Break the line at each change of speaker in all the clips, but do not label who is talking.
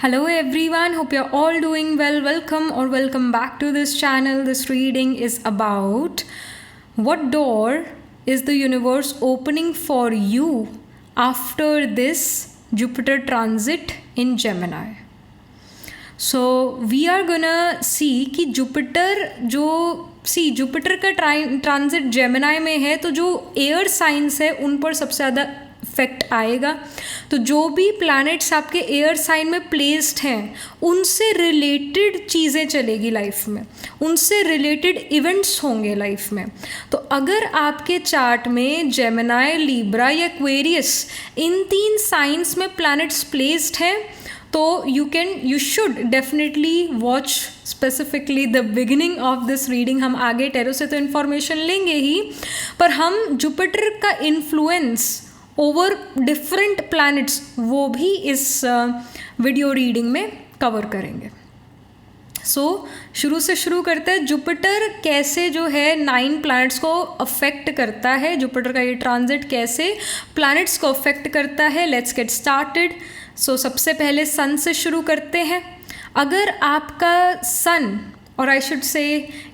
Hello everyone, hope you're all doing well. Welcome or welcome back to this channel. This reading is about what door is the universe opening for you after this Jupiter transit in Gemini. So we are gonna see कि Jupiter का transit Gemini में है, तो जो air science है उन पर सबसे ज़्यादा इफेक्ट आएगा. तो जो भी प्लैनेट्स आपके एयर साइन में प्लेस्ड हैं उनसे रिलेटेड चीज़ें चलेगी लाइफ में, उनसे रिलेटेड इवेंट्स होंगे लाइफ में. तो अगर आपके चार्ट में जेमिनाई, लिब्रा या एक्वेरियस इन तीन साइंस में प्लैनेट्स प्लेस्ड हैं तो you should definitely watch specifically the beginning of this reading. हम आगे टैरो से तो इन्फॉर्मेशन लेंगे ही, पर हम जुपिटर का इन्फ्लुएंस ओवर डिफरेंट प्लैनेट्स वो भी इस वीडियो रीडिंग में कवर करेंगे. शुरू से शुरू करते हैं. जुपिटर कैसे जो है 9 प्लैनेट्स को अफेक्ट करता है, जुपिटर का ये ट्रांजिट कैसे प्लैनेट्स को अफेक्ट करता है. Let's get started. सबसे पहले सन से शुरू करते हैं. अगर आपका सन, और आई शुड से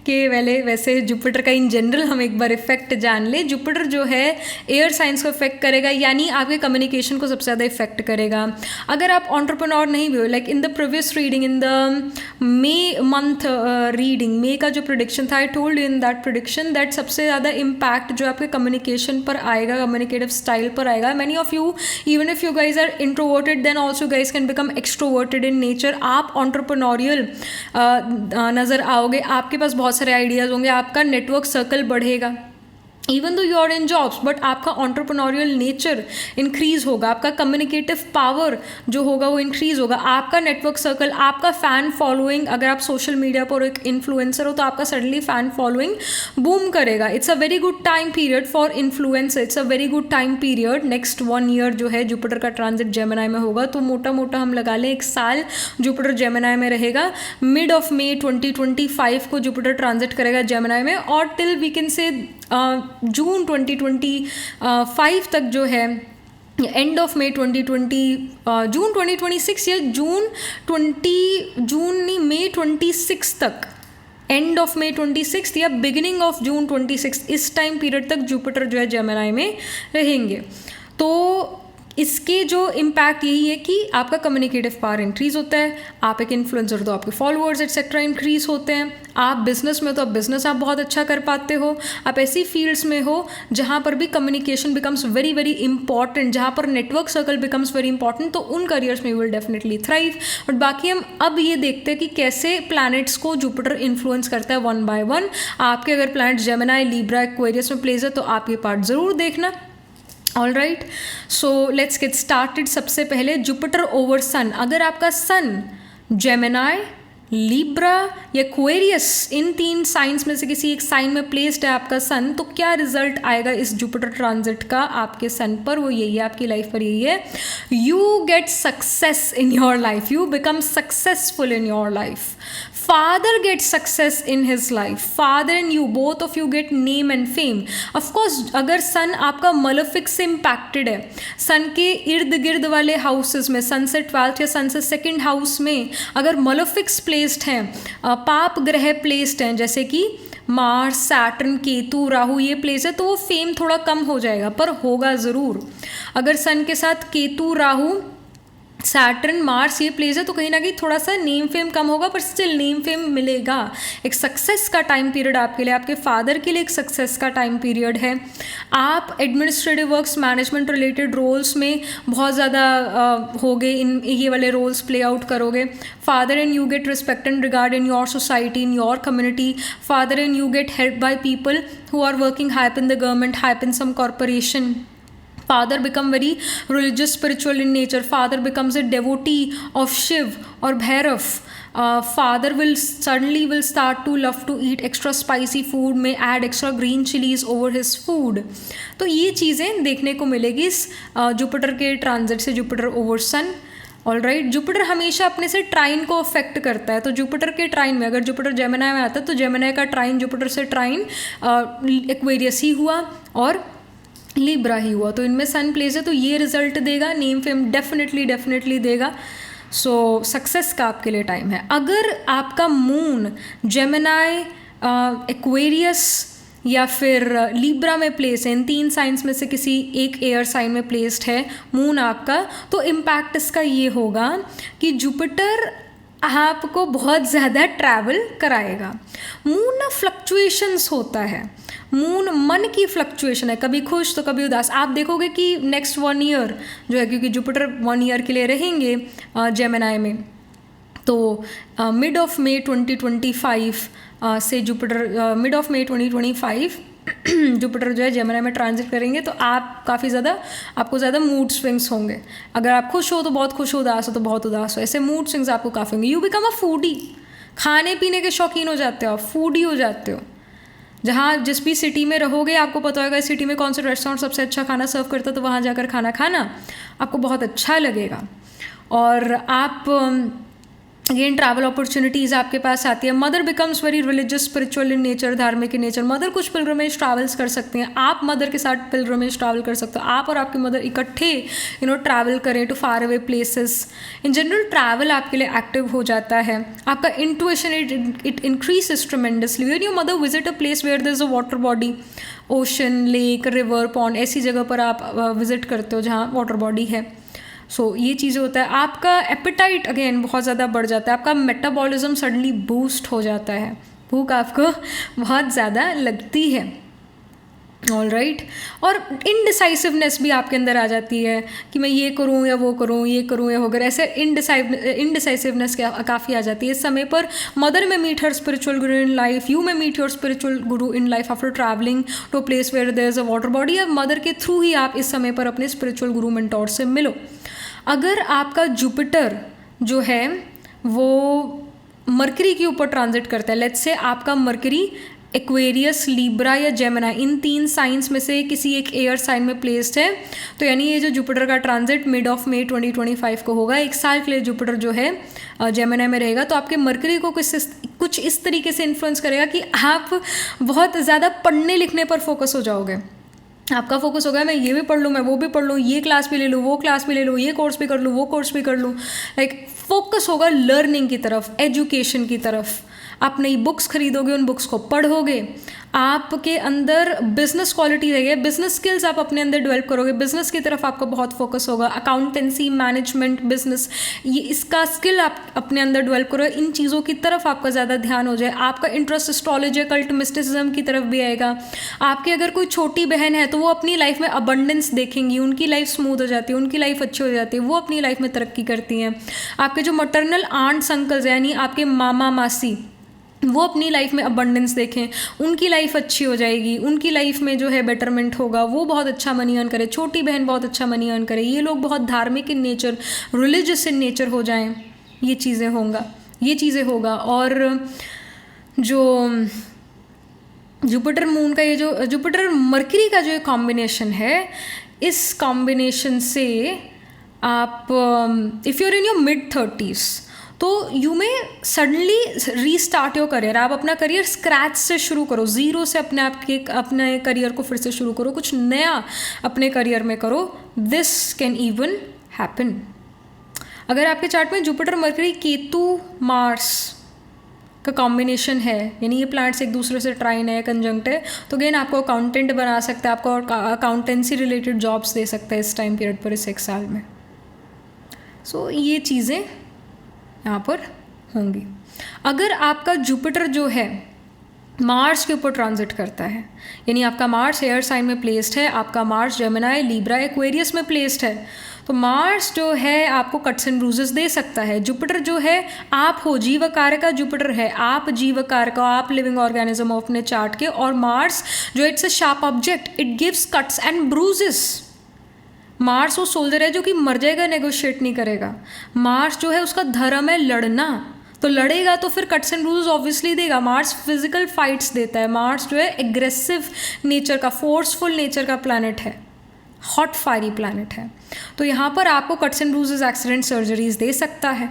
कि वैसे जुपिटर का इन जनरल हम एक बार इफेक्ट जान ले. जुपिटर जो है एयर साइंस को इफेक्ट करेगा, यानी आपके कम्युनिकेशन को सबसे ज़्यादा इफेक्ट करेगा. अगर आप एंटरप्रेन्योर नहीं भी हो, like in the previous reading, in the May month reading, May का जो प्रोडिक्शन था, I told in that prediction that सबसे ज़्यादा इम्पैक्ट जो आपके कम्युनिकेशन पर आएगा, कम्युनिकेटिव स्टाइल पर आएगा. Many of you, even if you guys are introverted, then also guys can become extroverted in nature. आप एंटरप्रेन्योरियल नज़र आओगे, आपके पास बहुत सारे आइडियाज़ होंगे, आपका नेटवर्क सर्कल बढ़ेगा. Even though you are in jobs, but आपका एंटरप्रेन्योरियल नेचर इंक्रीज़ होगा, आपका कम्युनिकेटिव पावर जो होगा वो इंक्रीज़ होगा, आपका नेटवर्क सर्कल, आपका फ़ैन फॉलोइंग. अगर आप सोशल मीडिया पर एक इन्फ्लुएंसर हो तो आपका सडनली फ़ैन फॉलोइंग बूम करेगा. It's a very good time period for influencer. It's a very good time period. Next 1 year जो है जुपिटर का ट्रांजिट जेमिनाई में होगा, तो मोटा मोटा हम लगा लें 1 साल जुपिटर जेमिनाई में रहेगा. मिड ऑफ मे 2025 को जुपिटर ट्रांजिट करेगा जेमिनाई में, और टिल वी कैन से जून 2025 तक जो है, एंड ऑफ मे 2020, जून 2026 या मे 26 तक, एंड ऑफ मे 26 या बिगिनिंग ऑफ जून 26, इस टाइम पीरियड तक जुपिटर जो है जेमिनाई में रहेंगे. तो इसके जो इम्पैक्ट यही है कि आपका कम्युनिकेटिव पावर इंक्रीज़ होता है, आप एक इन्फ्लुएंसर तो आपके फॉलोअर्स एक्सेट्रा इंक्रीज़ होते हैं. आप बिजनेस में तो बिजनेस आप बहुत अच्छा कर पाते हो. आप ऐसी फील्ड्स में हो जहाँ पर भी communication becomes very very important, जहाँ पर network circle becomes very important, तो उन करियर्स में you will definitely thrive. But बाकी हम अब ये देखते हैं कि कैसे प्लैनेट्स को जुपिटर इन्फ्लुएंस करता है 1 by 1. आपके अगर प्लैनेट जेमिनाई, लिब्रा, एक्वेरियस में प्लेस है तो आप ये पार्ट ज़रूर देखना. All right, so let's get started. सबसे पहले जुपिटर ओवर सन. अगर आपका सन जेमिनाई, लिब्रा या एक्वेरियस इन 3 साइंस में से किसी एक साइन में प्लेस्ड है आपका सन, तो क्या रिजल्ट आएगा इस जुपिटर ट्रांजिट का आपके सन पर? वो यही है, आपकी लाइफ पर यही है. You get success in your life, you become successful in your life. Father gets success in his life. Father and you, both of you get name and fame. Of course, अगर सन आपका मलेफिक से impacted है, सन के इर्द गिर्द वाले houses में, सन से 12th या सन से 2nd हाउस में अगर मलेफिक्स प्लेस्ड हैं, पाप ग्रह प्लेस्ड हैं, जैसे कि मार्स, सैटर्न, केतु, राहु, ये प्लेस है, तो वो फेम थोड़ा कम हो जाएगा, पर होगा ज़रूर. अगर सन के साथ केतु, राहु, सैटर्न, मार्स ये प्लेस है, तो कहीं ना कहीं थोड़ा सा नेम फेम कम होगा, पर स्टिल नेम फेम मिलेगा. एक सक्सेस का टाइम पीरियड आपके लिए, आपके फादर के लिए एक सक्सेस का टाइम पीरियड है. आप administrative works, management related roles में बहुत ज़्यादा होगे, इन ये वाले रोल्स प्ले आउट करोगे. Father and you get respect and regard in your society, in your community. Father and you get help by people who are working high in the government, high in some corporation. Father become very religious, spiritual in nature. Father becomes a devotee of Shiv or Bhairav. Father will start to love to eat extra spicy food, may add extra green chilies over his food. तो ये चीज़ें देखने को मिलेगी इस Jupiter के transit से, Jupiter over सन. All right, Jupiter हमेशा अपने से ट्राइन को अफेक्ट करता है. तो जुपिटर के ट्राइन में, अगर जुपिटर जेमिनाई में आता है तो जेमिनाई का ट्राइन जुपिटर से ट्राइन एक्वेरियस ही हुआ और लिब्रा ही हुआ, तो इनमें सन प्लेस है, तो ये रिजल्ट देगा. नेम फेम डेफिनेटली देगा. सो सक्सेस का आपके लिए टाइम है। अगर आपका मून जेमिनाई, एक्वेरियस या फिर लिब्रा में प्लेस है, इन 3 साइंस में से किसी एक एयर साइन में प्लेस्ड है मून आपका, तो इम्पैक्ट इसका ये होगा कि जुपिटर आपको बहुत ज़्यादा ट्रैवल कराएगा। मून ना फ्लक्चुएशंस होता है, मून मन की फ्लक्चुएशन है, कभी खुश तो कभी उदास। आप देखोगे कि नेक्स्ट 1 ईयर जो है, क्योंकि जुपिटर 1 ईयर के लिए रहेंगे जेमिनाई में, तो मिड ऑफ मे 2025 से Jupiter mid of May 2025 Jupiter जो है जेमिनी में ट्रांजिट करेंगे, तो आप काफ़ी ज़्यादा आपको ज़्यादा मूड स्विंग्स होंगे। अगर आप खुश हो तो बहुत खुश हो, उदास हो तो बहुत उदास हो, ऐसे मूड स्विंग्स आपको काफ़ी होंगे। यू बिकम अ फूडी, खाने पीने के शौकीन हो जाते हो, आप फूडी हो जाते हो। जहाँ जिस भी सिटी में रहोगे आपको पता होगा इस सिटी में कौन सा रेस्टोरेंट सबसे अच्छा खाना सर्व करता है, तो वहाँ जाकर खाना खाना आपको बहुत अच्छा लगेगा। और आप अगेन ट्रैवल अपॉर्चुनिटीज़ आपके पास आती है। Mother becomes very religious spiritual in nature, धार्मिक इन नेचर। मदर कुछ पिलग्रमेज ट्रैवल्स कर सकते हैं, आप मदर के साथ पिलग्रमेज ट्रैवल कर सकते हो, आप और आपकी मदर इकट्ठे ट्रैवल करें to far away places. In general travel आपके लिए एक्टिव हो जाता है। आपका intuition it increases tremendously when your mother visit a place where there is a water body, ocean, lake, river, pond, ऐसी जगह पर आप विजिट करते हो जहाँ वाटर बॉडी है। सो ये चीज़ें होता है। आपका एपेटाइट अगेन बहुत ज़्यादा बढ़ जाता है, आपका मेटाबॉलिज्म सडनली बूस्ट हो जाता है, भूख आपको बहुत ज़्यादा लगती है। All right. और इनडिसाइसिवनेस भी आपके अंदर आ जाती है कि मैं ये करूँ या वो करूँ, ये करूँ या वो करूँ, ऐसे इनडिसाइसिवनेस काफ़ी आ जाती है इस समय पर। मदर में meet her spiritual guru in life, you may meet your spiritual guru in life after travelling to a place where there is a water body. या मदर के थ्रू ही आप इस समय पर अपने स्पिरिचुअल गुरु मेंटोर से मिलो। अगर आपका जुपिटर जो है वो मरकरी के ऊपर ट्रांजिट करता है, लेट्स से आपका मरकरी एक्वेरियस, लिब्रा या जेमिनी, इन 3 साइंस में से किसी एक एयर साइन में प्लेस्ड है, तो यानी ये जो जुपिटर का ट्रांजिट मिड ऑफ मे 2025 को होगा, 1 साल के लिए जुपिटर जो है जेमिनी में रहेगा, तो आपके मरकरी को कुछ इस तरीके से इन्फ्लुएंस करेगा कि आप बहुत ज़्यादा पढ़ने लिखने पर फोकस हो जाओगे। आपका फोकस होगा मैं ये भी पढ़ लूँ, मैं वो भी पढ़ लूँ, ये क्लास भी ले लूँ, वो क्लास भी ले लूँ, ये कोर्स भी कर लूँ, वो कोर्स भी कर लूँ। लाइक फोकस होगा लर्निंग की तरफ, एजुकेशन की तरफ। आप नई बुक्स खरीदोगे, उन बुक्स को पढ़ोगे, आपके अंदर बिजनेस क्वालिटी रहेगी, बिजनेस स्किल्स आप अपने अंदर डेवलप करोगे, बिजनेस की तरफ आपका बहुत फोकस होगा। अकाउंटेंसी, मैनेजमेंट, बिजनेस, ये इसका स्किल आप अपने अंदर डेवलप करोगे, इन चीज़ों की तरफ आपका ज़्यादा ध्यान हो जाए। आपका इंटरेस्ट एस्ट्रोलॉजी, कल्ट, मिस्टिसिज्म की तरफ भी आएगा। आपकी अगर कोई छोटी बहन है तो वो अपनी लाइफ में अबंडेंस देखेंगी, उनकी लाइफ स्मूथ हो जाती है, उनकी लाइफ अच्छी हो जाती है, वो अपनी लाइफ में तरक्की करती हैं। आपके जो मटर्नल आंट्स अंकल्स यानी आपके मामा मासी, वो अपनी लाइफ में अबंडेंस देखें, उनकी लाइफ अच्छी हो जाएगी, उनकी लाइफ में जो है बेटरमेंट होगा, वो बहुत अच्छा मनी अर्न करे, छोटी बहन बहुत अच्छा मनी अर्न करे, ये लोग बहुत धार्मिक in nature, religious in nature हो जाएं, ये चीज़ें होगा। और जो जुपिटर मून का ये जो जुपिटर मरकरी का जो कॉम्बिनेशन है, इस कॉम्बिनेशन से आप if you are in your mid-30s तो यू में सडनली रीस्टार्ट योर करियर। आप अपना करियर स्क्रैच से शुरू करो, ज़ीरो से अपने करियर को फिर से शुरू करो, कुछ नया अपने करियर में करो। This can even happen. अगर आपके चार्ट में जुपिटर, मरकरी, केतु, मार्स का कॉम्बिनेशन है, यानी ये प्लैनेट्स एक दूसरे से ट्राइन है, कंजंक्ट है, तो अगेन आपको अकाउंटेंट बना सकता है, आपको अकाउंटेंसी रिलेटेड जॉब्स दे सकता है इस टाइम पीरियड पर, इस 1 साल में। सो ये चीज़ें यहाँ पर होंगी। अगर आपका जुपिटर जो है मार्स के ऊपर ट्रांजिट करता है, यानी आपका मार्स एयर साइन में प्लेस्ड है, आपका मार्स जेमिनी, लिब्रा, एक्वेरियस में प्लेस्ड है, तो मार्स जो है आपको कट्स एंड ब्रूजेस दे सकता है। जुपिटर जो है आप हो, जीव कार्य का जुपिटर है, आप जीव कार्य का, आप लिविंग ऑर्गेनिज्म हो अपने चार्ट के। और मार्स जो it's a sharp object, it gives cuts and bruises. Mars वो सोल्जर है जो कि मर जाएगा, नेगोशिएट नहीं करेगा। मार्स जो है उसका धर्म है लड़ना, तो लड़ेगा तो फिर कट्स एंड ब्रूजेस ऑब्वियसली देगा। मार्स फिजिकल फाइट्स देता है। मार्स जो है एग्रेसिव नेचर का, फोर्सफुल नेचर का प्लैनेट है, हॉट फायरी प्लैनेट है, तो यहाँ पर आपको cuts and bruises, accident, surgeries दे सकता है।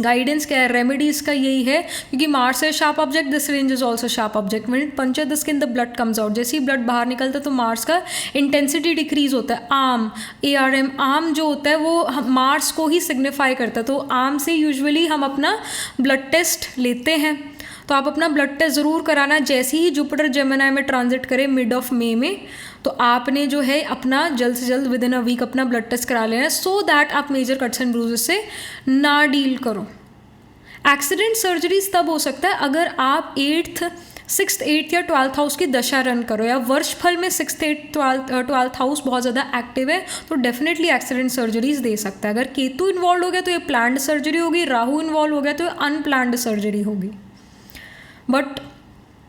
गाइडेंस क्या है, रेमेडीज का यही है, क्योंकि मार्स है sharp object, this range is also sharp object, when it puncture the skin the blood comes out, जैसे ही ब्लड बाहर निकलता है तो मार्स का इंटेंसिटी डिक्रीज होता है। आर्म, ARM, आर्म जो होता है वो मार्स को ही सिग्निफाई करता है, तो आर्म से यूजुअली हम अपना ब्लड टेस्ट लेते हैं, तो आप अपना ब्लड टेस्ट ज़रूर कराना जैसे ही जुपिटर जेमिनी में ट्रांजिट करे मिड ऑफ मई में, तो आपने जो है अपना जल्द से जल्द विद इन अ वीक अपना ब्लड टेस्ट करा लेना है, सो दैट आप मेजर कट्स एंड ब्रूजेस से ना डील करो। एक्सीडेंट सर्जरीज तब हो सकता है अगर आप 6th 8th या 12th हाउस की दशा रन करो, या वर्षफल में 6th 8th 12th हाउस बहुत ज़्यादा एक्टिव है तो डेफिनेटली एक्सीडेंट सर्जरीज दे सकता है। अगर केतु इन्वॉल्व हो गया तो ये प्लान्ड सर्जरी होगी, राहु इन्वॉल्व हो गया तो ये अनप्लान्ड सर्जरी होगी, but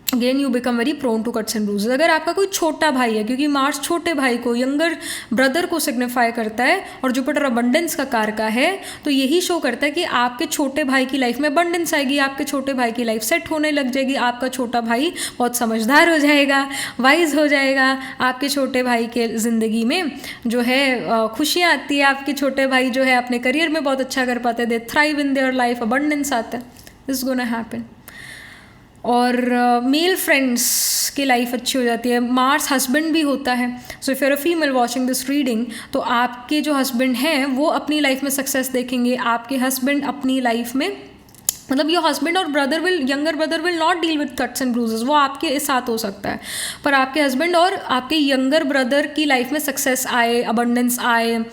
again you become very prone to cuts and bruises. अगर आपका कोई छोटा भाई है, क्योंकि मार्स छोटे भाई को, यंगर ब्रदर को सिग्निफाई करता है और जुपिटर अबंडेंस का कारका है, तो यही शो करता है कि आपके छोटे भाई की लाइफ में अबंडेंस आएगी, आपके छोटे भाई की लाइफ सेट होने लग जाएगी, आपका छोटा भाई बहुत समझदार हो जाएगा, वाइज हो जाएगा, आपके छोटे भाई के ज़िंदगी में जो है खुशियाँ आती है, आपके छोटे भाई जो है अपने करियर में बहुत अच्छा कर पाते हैं, they thrive in their life, abundance आता है, दिस इज गोना हैपन। और मेल फ्रेंड्स की लाइफ अच्छी हो जाती है। मार्स हस्बैंड भी होता है, so if you are a female watching this reading, तो आपके जो हस्बैंड हैं वो अपनी लाइफ में सक्सेस देखेंगे, आपके हस्बैंड अपनी लाइफ में, मतलब योर हस्बैंड और brother will, younger brother will not deal with cuts and bruises, वो आपके साथ हो सकता है, पर आपके हस्बैंड और आपके यंगर ब्रदर की लाइफ में सक्सेस आए, अबंडेंस आए,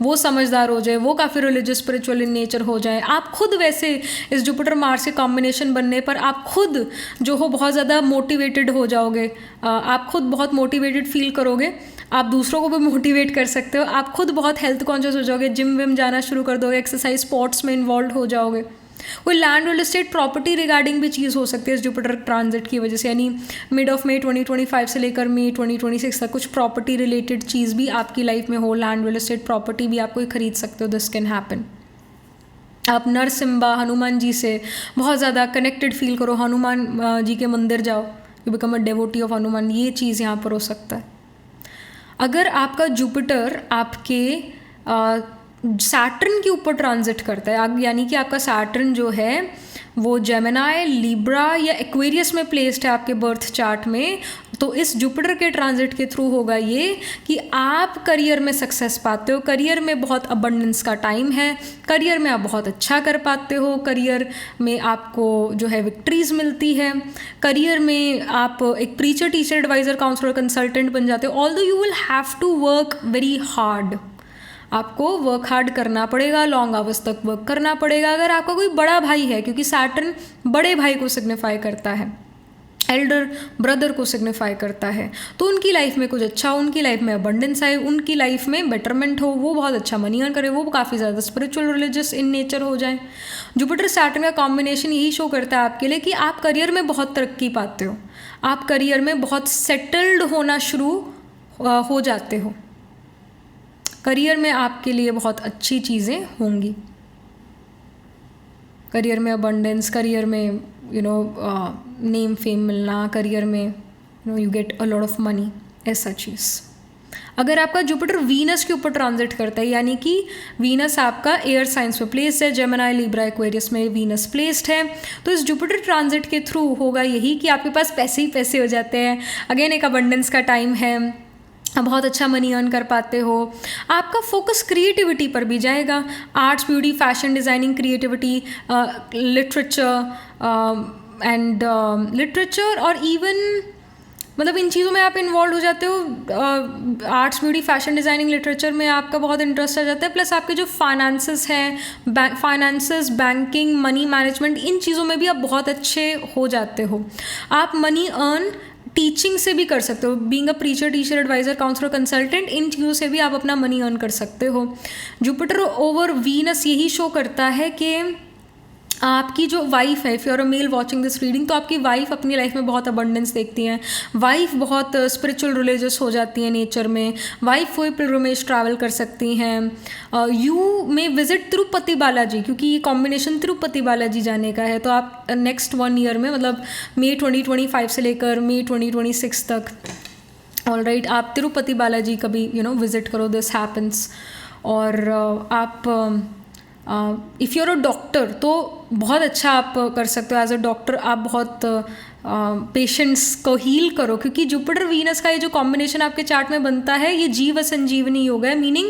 वो समझदार हो जाए, वो काफ़ी रिलीजियस स्पिरिचुअल इन नेचर हो जाए। आप खुद वैसे इस जुपिटर मार्स के कॉम्बिनेशन बनने पर आप खुद जो हो बहुत ज़्यादा मोटिवेटेड हो जाओगे, आप खुद बहुत मोटिवेटेड फील करोगे, आप दूसरों को भी मोटिवेट कर सकते हो, आप खुद बहुत हेल्थ कॉन्शियस हो जाओगे, जिम विम जाना शुरू कर दोगे, एक्सरसाइज स्पोर्ट्स में इन्वॉल्व हो जाओगे। कोई land real estate property regarding भी चीज़ हो सकती है इस जुपिटर ट्रांजिट की वजह से, यानी मिड ऑफ मई 2025 से लेकर मई 2026 तक कुछ प्रॉपर्टी रिलेटेड चीज़ भी आपकी लाइफ में हो, लैंड रियल एस्टेट प्रॉपर्टी भी आप कोई खरीद सकते हो, दिस कैन हैपन। आप नरसिम्हा हनुमान जी से बहुत ज़्यादा कनेक्टेड फील करो, हनुमान जी के मंदिर जाओ, you become a devotee of Hanuman, ये चीज़ यहाँ पर हो सकता है। अगर आपका जुपिटर आपके सैटर्न के ऊपर ट्रांजिट करता है, यानी कि आपका सैटर्न जो है वो जेमिनी, लिब्रा या एक्वेरियस में प्लेस्ड है आपके बर्थ चार्ट में, तो इस जुपिटर के ट्रांजिट के थ्रू होगा ये कि आप करियर में सक्सेस पाते हो, करियर में बहुत अबंडेंस का टाइम है, करियर में आप बहुत अच्छा कर पाते हो, करियर में आपको जो है विक्ट्रीज मिलती है, करियर में आप एक preacher, teacher, adviser, counsellor, consultant बन जाते हो। Although you will have to work very hard, आपको वर्क हार्ड करना पड़ेगा, लॉन्ग आवर्स तक वर्क करना पड़ेगा। अगर आपका कोई बड़ा भाई है, क्योंकि सैटर्न बड़े भाई को सिग्निफाई करता है, एल्डर ब्रदर को सिग्निफाई करता है, तो उनकी लाइफ में कुछ अच्छा हो, उनकी लाइफ में अबंडेंस आए, उनकी लाइफ में बेटरमेंट हो, वो बहुत अच्छा मनी अर्न करे, वो काफ़ी ज़्यादा स्पिरिचुअल रिलीजियस इन नेचर हो जाए। जुपिटर सैटर्न का कॉम्बिनेशन यही शो करता है आपके लिए कि आप करियर में बहुत तरक्की पाते हो, आप करियर में बहुत सेटल्ड होना शुरू हो जाते हो, करियर में आपके लिए बहुत अच्छी चीज़ें होंगी, करियर में अबंडेंस, करियर में नेम फेम मिलना, करियर में you get a lot of money, ऐसा चीज़। अगर आपका जुपिटर वीनस के ऊपर ट्रांजिट करता है, यानी कि वीनस आपका एयर साइंस में प्लेस्ड है, जेमिनी, लिब्रा, एक्वेरियस में वीनस प्लेस्ड है, तो इस जुपिटर ट्रांजिट के थ्रू होगा यही कि आपके पास पैसे ही पैसे हो जाते हैं। अगेन एक अबंडेंस का टाइम है, बहुत अच्छा मनी अर्न कर पाते हो, आपका फोकस क्रिएटिविटी पर भी जाएगा, arts, beauty, fashion designing, creativity, literature और इवन मतलब इन चीज़ों में आप इन्वॉल्व हो जाते हो। Arts, beauty, fashion designing, literature में आपका बहुत इंटरेस्ट आ जाता है, प्लस आपके जो फाइनेंसेस हैं, फाइनेंसेस, बैंकिंग, मनी मैनेजमेंट, इन चीज़ों में भी आप बहुत अच्छे हो जाते हो। आप मनी अर्न टीचिंग से भी कर सकते हो, being a preacher, teacher, adviser, counsellor, consultant, इन चीज़ों से भी आप अपना मनी अर्न कर सकते हो। जुपिटर ओवर वीनस यही शो करता है कि आपकी जो वाइफ है, if you are a male watching this reading, तो आपकी वाइफ अपनी लाइफ में बहुत अबंडेंस देखती हैं, वाइफ बहुत स्पिरिचुअल रिलीजियस हो जाती है नेचर में, वाइफ कोई पिलग्रिमेज ट्रैवल कर सकती हैं। यू में विजिट तिरुपति बालाजी, क्योंकि ये कॉम्बिनेशन तिरुपति बालाजी जाने का है, तो आप नेक्स्ट 1 ईयर में, मतलब मई 2025 से लेकर मई 2026 तक, ऑलराइट, आप तिरुपति बालाजी कभी विजिट करो, दिस हैपन्स। और आप इफ़ यूर अ डॉक्टर तो बहुत अच्छा आप कर सकते हो। एज अ डॉक्टर आप बहुत पेशेंट्स को हील करो, क्योंकि जुपिटर वीनस का ये जो कॉम्बिनेशन आपके चार्ट में बनता है ये जीव संजीवनी योग है, मीनिंग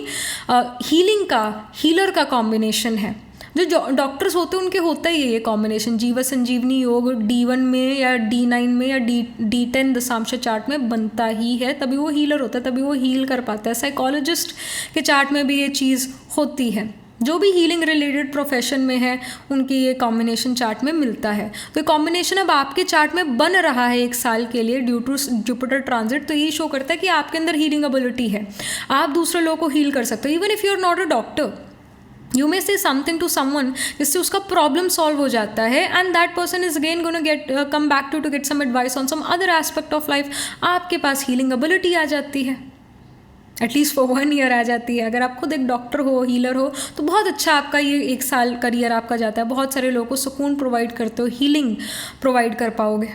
हीलिंग का, हीलर का कॉम्बिनेशन है। जो डॉक्टर्स होते हैं उनके होता ही है ये कॉम्बिनेशन, जीव संजीवनी योग D1 में या D9 में या D10 दशांश चार्ट में बनता ही है, तभी वो हीलर होता है, तभी वो हील कर पाता है। साइकोलॉजिस्ट के चार्ट में भी ये चीज़ होती है, जो भी हीलिंग रिलेटेड प्रोफेशन में है उनकी ये कॉम्बिनेशन चार्ट में मिलता है। तो ये कॉम्बिनेशन अब आपके चार्ट में बन रहा है 1 साल के लिए ड्यू टू जुपिटर ट्रांजिट, तो ये शो करता है कि आपके अंदर हीलिंग एबिलिटी है, आप दूसरे लोगों को हील कर सकते हो। Even if you are not a doctor, you may say something to someone जिससे उसका प्रॉब्लम सॉल्व हो जाता है, and that person is again gonna get come back to get some advice on some other aspect of life. आपके पास healing ability आ जाती है, at least for 1 year आ जाती है। अगर आप खुद एक डॉक्टर हो, हीलर हो, तो बहुत अच्छा आपका ये 1 साल करियर आपका जाता है। बहुत सारे लोगों को सुकून प्रोवाइड करते हो, हीलिंग प्रोवाइड कर पाओगे,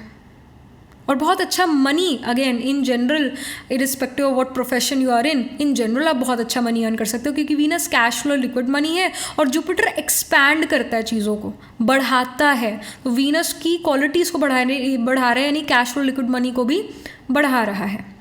और बहुत अच्छा money, again in general irrespective of what profession you are in general आप बहुत अच्छा मनी अर्न कर सकते हो, क्योंकि Venus cash flow liquid money है और जुपिटर एक्सपैंड करता है, चीज़ों को बढ़ाता है। तो वीनस की क्वालिटीज़ को बढ़ा रहा है, यानी कैश फ्लो लिक्विड मनी को भी बढ़ा रहा है।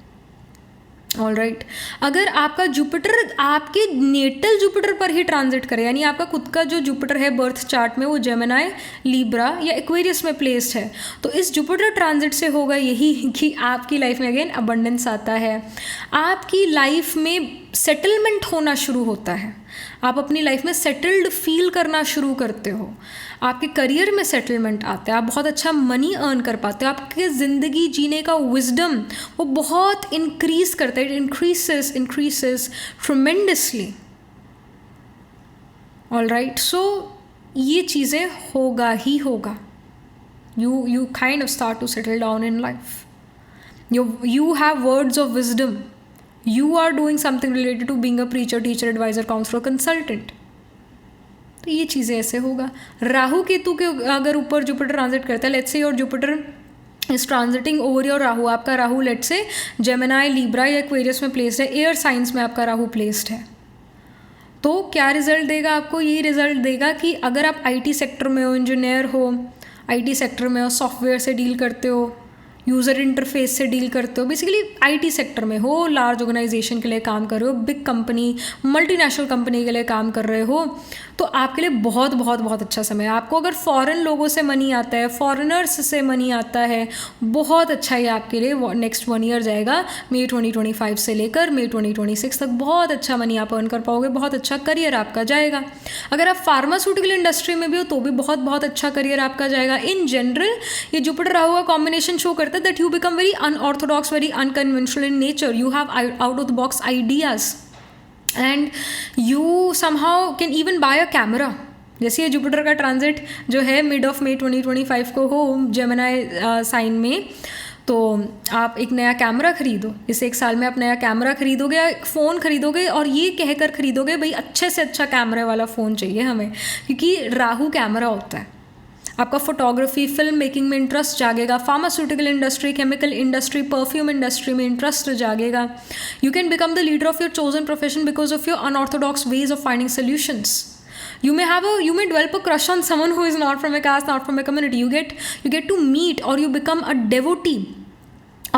ऑल राइट, अगर आपका जुपिटर आपके नेटल जुपिटर पर ही ट्रांजिट करे, यानी आपका खुद का जो जुपिटर है बर्थ चार्ट में वो जेमिनी, लिब्रा या एक्वेरियस में प्लेस्ड है, तो इस जुपिटर ट्रांजिट से होगा यही कि आपकी लाइफ में अगेन अबंडेंस आता है, आपकी लाइफ में सेटलमेंट होना शुरू होता है, आप अपनी लाइफ में सेटल्ड फील करना शुरू करते हो, आपके करियर में सेटलमेंट आता है, आप बहुत अच्छा मनी अर्न कर पाते हो, आपके ज़िंदगी जीने का विजडम वो बहुत इंक्रीज करता है, इट इंक्रीसेस ट्रेमेंडसली। ऑल राइट, सो ये चीज़ें होगा ही होगा। you kind of start to settle down in life, you have words of wisdom, you are doing something related to being a preacher, teacher, advisor, counselor, consultant। तो ये चीज़ें ऐसे होगा। राहु केतु के अगर ऊपर जुपिटर ट्रांजिट करता है, लेट्स से और Jupiter is transiting over your Rahu, आपका Rahu let's say Gemini, Libra या एक्वेरियस में प्लेस्ड है, एयर साइंस में आपका राहु प्लेस्ड है, तो क्या रिजल्ट देगा आपको? ये रिजल्ट देगा कि अगर आप IT सेक्टर में हो, इंजीनियर हो, IT सेक्टर में हो, सॉफ्टवेयर से डील करते हो, यूज़र इंटरफेस से डील करते हो, बेसिकली IT सेक्टर में हो, लार्ज ऑर्गेनाइजेशन के लिए काम कर रहे हो, बिग कंपनी, मल्टीनेशनल कंपनी के लिए काम कर रहे हो, तो आपके लिए बहुत बहुत बहुत अच्छा समय है। आपको अगर फॉरेन लोगों से मनी आता है, फॉरेनर्स से मनी आता है, बहुत अच्छा ही आपके लिए नेक्स्ट 1 ईयर जाएगा, मई 2025 से लेकर मई 2026 तक बहुत अच्छा मनी आप अर्न कर पाओगे, बहुत अच्छा करियर आपका जाएगा। अगर आप फार्मास्यूटिकल इंडस्ट्री में भी हो तो भी बहुत बहुत अच्छा करियर आपका जाएगा। इन जनरल ये जुपिटर राहु का कॉम्बिनेशन शो करता है that you become very unorthodox, very unconventional in nature, you have out of the box ideas and you somehow can even buy a camera। जैसे ये जुपिटर का transit जो है mid of मई 2025 को हो जेमिनी साइन में, तो आप एक नया कैमरा खरीदो, इस 1 साल में आप नया कैमरा खरीदोगे या एक फ़ोन खरीदोगे, और ये कहकर खरीदोगे भाई अच्छे से अच्छा कैमरे वाला फ़ोन चाहिए हमें, क्योंकि राहु कैमरा होता है। आपका फोटोग्राफी, फिल्म मेकिंग में इंटरेस्ट जागेगा, pharmaceutical industry, chemical industry, perfume industry में इंटरेस्ट जागेगा। You can become the leader of your chosen profession because of your unorthodox ways of finding solutions. You may develop a crush on someone who is not from a caste, not from a community. You get to meet or you become a devotee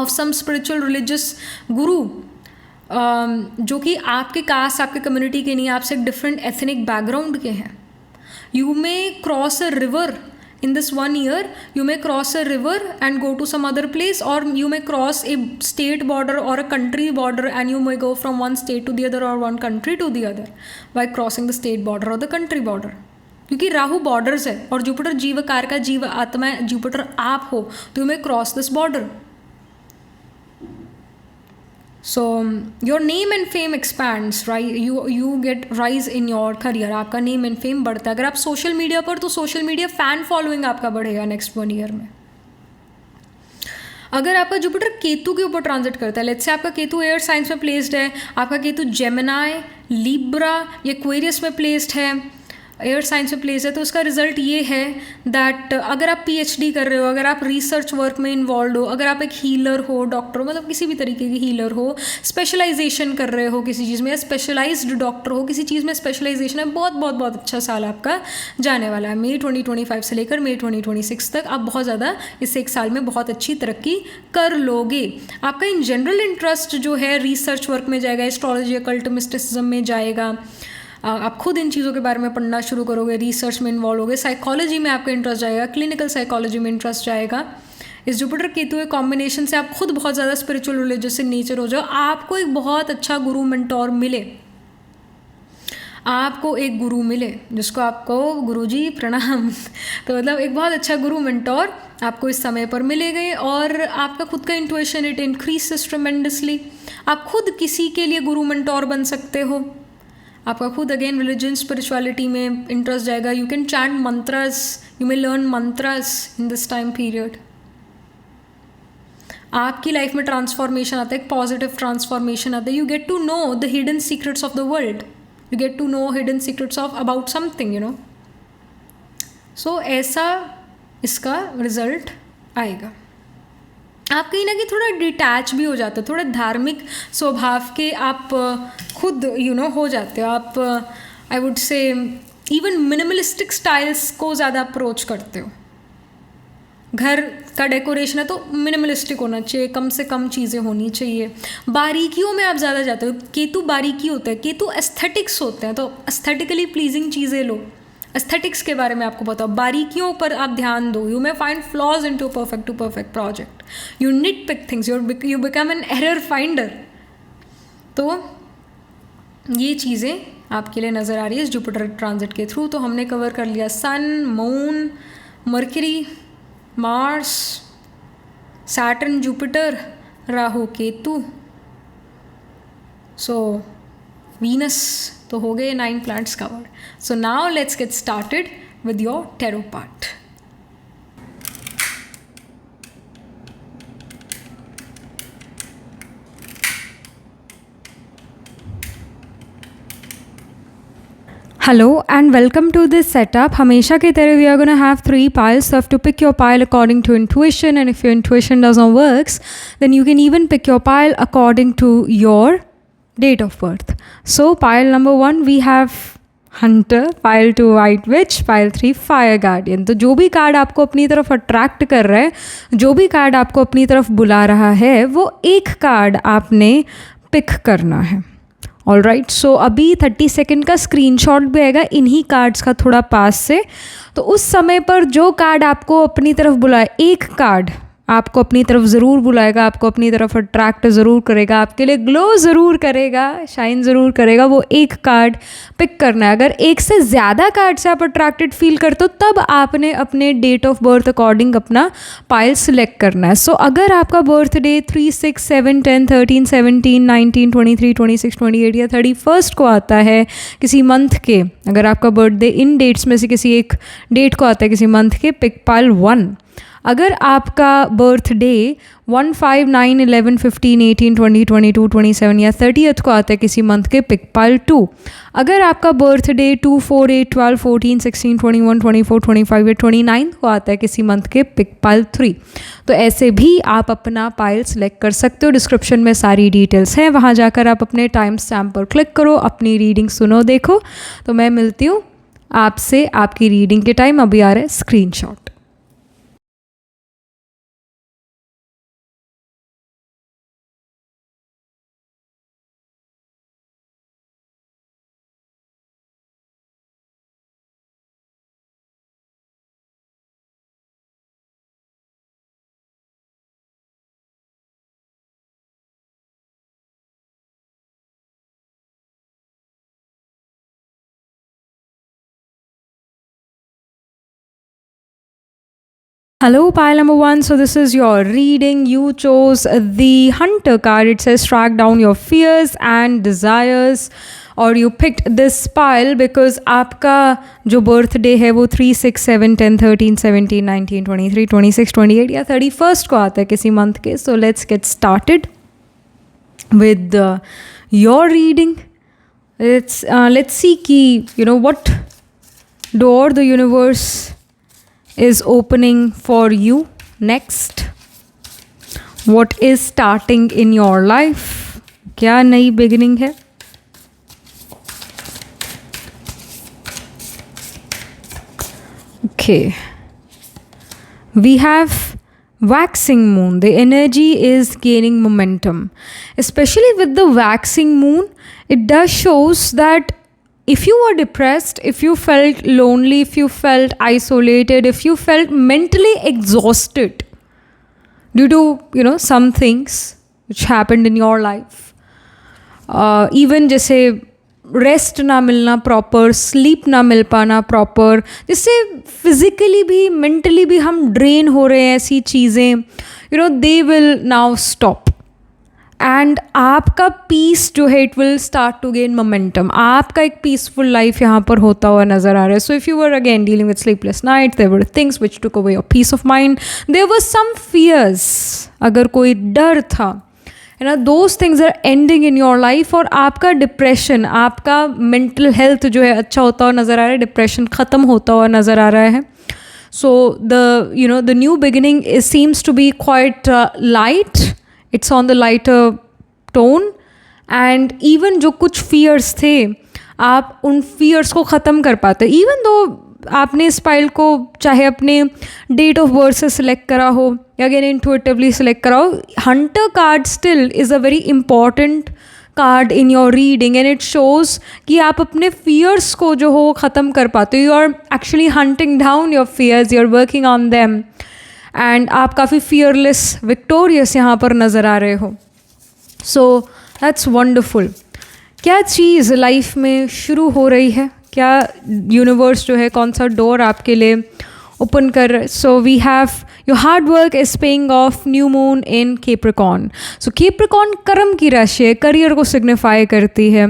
of some spiritual religious guru, जो कि आपके cast, आपके community के नहीं, आपसे एक different ethnic background के हैं। You may cross a river in this 1 year, you may cross a river and go to some other place, or you may cross a state border or a country border and you may go from one state to the other or one country to the other by crossing the state border or the country border। क्योंकि Rahu borders है और Jupiter जीवकार का जीव आत्मा है, Jupiter आप हो, तो you may cross this border. So your name and fame expands, right? You get rise in your career, आपका name and fame बढ़ता है। अगर आप सोशल मीडिया पर, तो सोशल मीडिया फैन फॉलोइंग आपका बढ़ेगा नेक्स्ट 1 ईयर में। अगर आपका जुपिटर केतु के ऊपर ट्रांजिट करता है, लेट्स से आपका केतु एयर साइंस में प्लेस्ड है, आपका केतु जेमिनी, लिब्रा या एक्वेरियस में प्लेस्ड है, एयर साइंस में प्लेस है, तो उसका रिजल्ट ये है दैट अगर आप पीएचडी कर रहे हो, अगर आप रिसर्च वर्क में इन्वॉल्व हो, अगर आप एक हीलर हो, डॉक्टर हो, मतलब किसी भी तरीके की हीलर हो, स्पेशलाइजेशन कर रहे हो किसी चीज़ में, या स्पेशलाइज्ड डॉक्टर हो, किसी चीज़ में स्पेशलाइजेशन है, बहुत बहुत बहुत अच्छा साल आपका जाने वाला है। मई 2025 से लेकर मई 2026 तक आप बहुत ज़्यादा इस एक साल में बहुत अच्छी तरक्की कर लोगे। आपका इन जनरल इंटरेस्ट जो है रिसर्च वर्क में जाएगा, एस्ट्रोलॉजी, अकल्ट, मिस्टिसिज्म में जाएगा, आप खुद इन चीज़ों के बारे में पढ़ना शुरू करोगे, रिसर्च में इन्वॉल्व होगे, साइकोलॉजी में आपका इंटरेस्ट जाएगा, क्लिनिकल साइकोलॉजी में इंटरेस्ट जाएगा। इस जुपिटर केतु के कॉम्बिनेशन से आप खुद बहुत ज़्यादा स्पिरिचुअल रिलीजियस इन नेचर हो जाओ, आपको एक बहुत अच्छा गुरु मेंटोर मिले, आपको एक गुरु मिले जिसको आपको गुरुजी प्रणाम तो मतलब एक बहुत अच्छा गुरु मेंटोर आपको इस समय पर मिलेंगे, और आपका खुद का इंट्यूशन इट इंक्रीजेस ट्रेमेंडसली। आप खुद किसी के लिए गुरु मेंटोर बन सकते हो, आपका खुद अगेन रिलीजन स्पिरिचुअलिटी में इंटरेस्ट जाएगा। You can chant mantras, you may learn mantras in this time period. आपकी लाइफ में ट्रांसफॉर्मेशन आता है, एक पॉजिटिव ट्रांसफॉर्मेशन आता है। You get to know the hidden secrets of the world, you get to know hidden secrets of about something, you know. So ऐसा इसका result आएगा। आप कहीं ना कहीं थोड़ा डिटैच भी हो जाते हो, थोड़े धार्मिक स्वभाव के आप खुद हो जाते हो। आप आई वुड से इवन मिनिमलिस्टिक स्टाइल्स को ज़्यादा अप्रोच करते हो। घर का डेकोरेशन है तो मिनिमलिस्टिक होना चाहिए, कम से कम चीज़ें होनी चाहिए। बारीकियों में आप ज़्यादा जाते हो। केतु बारीकी होता है, केतु एस्थेटिक्स होते हैं, तो एस्थेटिकली प्लीजिंग चीज़ें लो, एस्थेटिक्स के बारे में आपको बताओ, बारीकियों पर आप ध्यान दो। You may find flaws in to perfect project, you nitpick things, you become an error finder. तो ये चीज़ें आपके लिए नज़र आ रही है इस जुपिटर ट्रांजिट के थ्रू। तो हमने कवर कर लिया sun, moon, Mercury, Mars, Saturn, Jupiter, Rahu, Ketu, so Venus, तो हो गए 9 planets covered. So now let's get started with your tarot part. Hello and welcome to this setup. हमेशा की तरह we are going to have 3 piles. So you have to pick your pile according to intuition, and if your intuition doesn't works, then you can even pick your pile according to your date of birth. So pile number 1 we have Hunter, pile 2 White Witch, pile 3 Fire Guardian. तो जो भी card आपको अपनी तरफ attract कर रहा है, जो भी कार्ड आपको अपनी तरफ बुला रहा है, वो एक कार्ड आपने पिक करना है। ऑल राइट, सो अभी 30 सेकेंड का स्क्रीनशॉट भी आएगा इन्हीं कार्ड्स का थोड़ा पास से। तो उस समय पर जो कार्ड आपको अपनी तरफ बुलाए, एक कार्ड आपको अपनी तरफ ज़रूर बुलाएगा, आपको अपनी तरफ अट्रैक्ट ज़रूर करेगा, आपके लिए ग्लो ज़रूर करेगा, शाइन ज़रूर करेगा, वो एक कार्ड पिक करना है। अगर एक से ज़्यादा कार्ड से आप अट्रैक्टेड फील करते हो, तब आपने अपने डेट ऑफ बर्थ अकॉर्डिंग अपना पाइल सिलेक्ट करना है। सो अगर आपका बर्थडे 3, 6, 7, 10, 13, 17, 19, 23, 26, 28 या 31 को आता है किसी मंथ के, अगर आपका बर्थडे इन डेट्स में से किसी एक डेट को आता है किसी मंथ के, पिक पाइल 1। अगर आपका बर्थडे 1, 5, 9, 11, 15, 18, 20, 22, 27 या 30th को आता है किसी मंथ के, पिक पाइल 2। अगर आपका बर्थडे 2, 4, 8, 12, 14, 16, 21, 24, 25 या 29 को आता है किसी मंथ के, पिक पाइल 3। तो ऐसे भी आप अपना पाइल सेलेक्ट कर सकते हो। डिस्क्रिप्शन में सारी डिटेल्स हैं, वहाँ जाकर आप अपने टाइम स्टैम्प पर क्लिक करो, अपनी रीडिंग सुनो, देखो। तो मैं मिलती हूँ आपसे आपकी रीडिंग के टाइम। अभी आ रहा है screenshot. Hello, pile number 1. So this is your reading. You chose the Hunter card. It says track down your fears and desires. और you picked this pile because आपका जो बर्थडे है वो 3, 6, 7, 10, 13, 17, 19, 23, 26, 28 या 31 को आता है किसी मंथ के. So let's get started with your reading. Let's see कि what door the universe is opening for you next? What is starting in your life? क्या नई beginning है? Okay. We have waxing moon. The energy is gaining momentum. Especially with the waxing moon, it does shows that if you were depressed, if you felt lonely, if you felt isolated, if you felt mentally exhausted due to some things which happened in your life, even जैसे rest ना मिलना proper, sleep ना मिल पाना proper, जिससे physically भी mentally भी हम drain हो रहे हैं, ऐसी चीज़ें they will now stop and आपका पीस जो है it will start to gain momentum. आपका एक पीसफुल लाइफ यहाँ पर होता हुआ नज़र आ रहा है. So if you were again dealing with sleepless night, there were things which took away your peace of mind, there were some fears, अगर कोई डर था है ना, those things are ending in your life. और आपका डिप्रेशन, आपका mental health जो है अच्छा होता हुआ नज़र आ रहा है, डिप्रेशन ख़त्म होता हुआ नज़र आ रहा है. So the new beginning is seems to be quite light, it's on the lighter tone. And even जो कुछ फियर्स थे, आप उन फियर्स को ख़त्म कर पाते. इवन दो आपने इस फाइल को चाहे अपने डेट ऑफ बर्थ से सिलेक्ट करा हो या अगेन इंट्यूटिवली सिलेक्ट करा हो, Hunter card still is a very important card in your reading and it shows कि आप अपने फियर्स को जो हो ख़त्म कर पाते हो. You are actually hunting down your fears, you are working on them and आप काफ़ी फियरलेस, विक्टोरियस यहाँ पर नज़र आ रहे हो. सो दैट्स वंडरफुल. क्या चीज़ लाइफ में शुरू हो रही है, क्या यूनिवर्स जो है कौन सा डोर आपके लिए ओपन कर रहा है. So we have your hard work is paying off, new moon in Capricorn. So Capricorn कर्म की राशि है, करियर को सिग्निफाई करती है.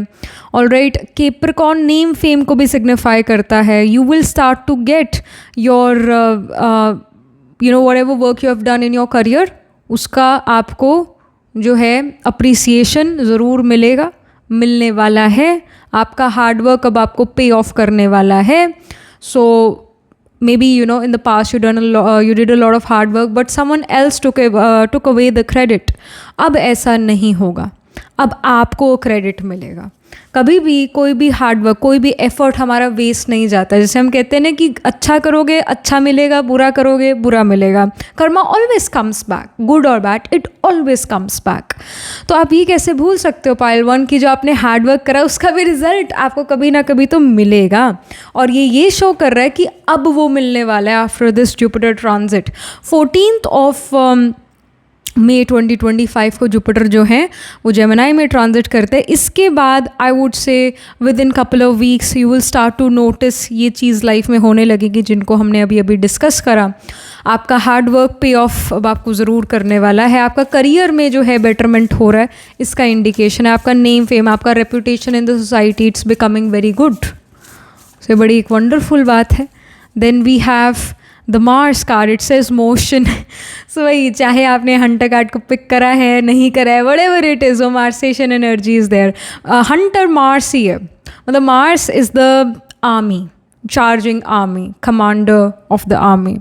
ऑलराइट, कैप्रिकॉर्न नेम फेम को भी सिग्निफाई करता है. You will start to get your whatever work you have done in your career, उसका आपको जो है अप्रिसिएशन ज़रूर मिलेगा, मिलने वाला है. आपका हार्डवर्क अब आपको पे ऑफ करने वाला है. So maybe in the past you did a lot of hard work but someone else took away the credit. अब ऐसा नहीं होगा, अब आपको क्रेडिट मिलेगा. कभी भी कोई भी हार्डवर्क, कोई भी एफर्ट हमारा वेस्ट नहीं जाता. जैसे हम कहते हैं ना कि अच्छा करोगे अच्छा मिलेगा, बुरा करोगे बुरा मिलेगा. Karma always comes back, good और bad, it always comes back. तो आप ये कैसे भूल सकते हो पाइल वन की जो आपने हार्डवर्क करा उसका भी रिजल्ट आपको कभी ना कभी तो मिलेगा. और ये शो कर रहा है कि अब वो मिलने वाला है after this Jupiter transit. 14th of मई 2025 को जुपिटर जो है वो जेमिनी में ट्रांजिट करते हैं. इसके बाद I would say within couple of weeks you will start to notice ये चीज़ लाइफ में होने लगेगी जिनको हमने अभी डिस्कस करा. आपका हार्ड वर्क पे ऑफ अब आपको ज़रूर करने वाला है. आपका करियर में जो है बेटरमेंट हो रहा है, इसका इंडिकेशन है. आपका नेम फेम, आपका reputation in the society, it's becoming very good. से बड़ी एक वंडरफुल बात है. Then we have the Mars card, it says motion. So वही, चाहे आपने हंटर कार्ड को पिक करा है नहीं करा है, व्हाटएवर इट इज़, वो Martian energy is there. Hunter Mars ही है, मतलब Mars is the army, charging army, commander of the army.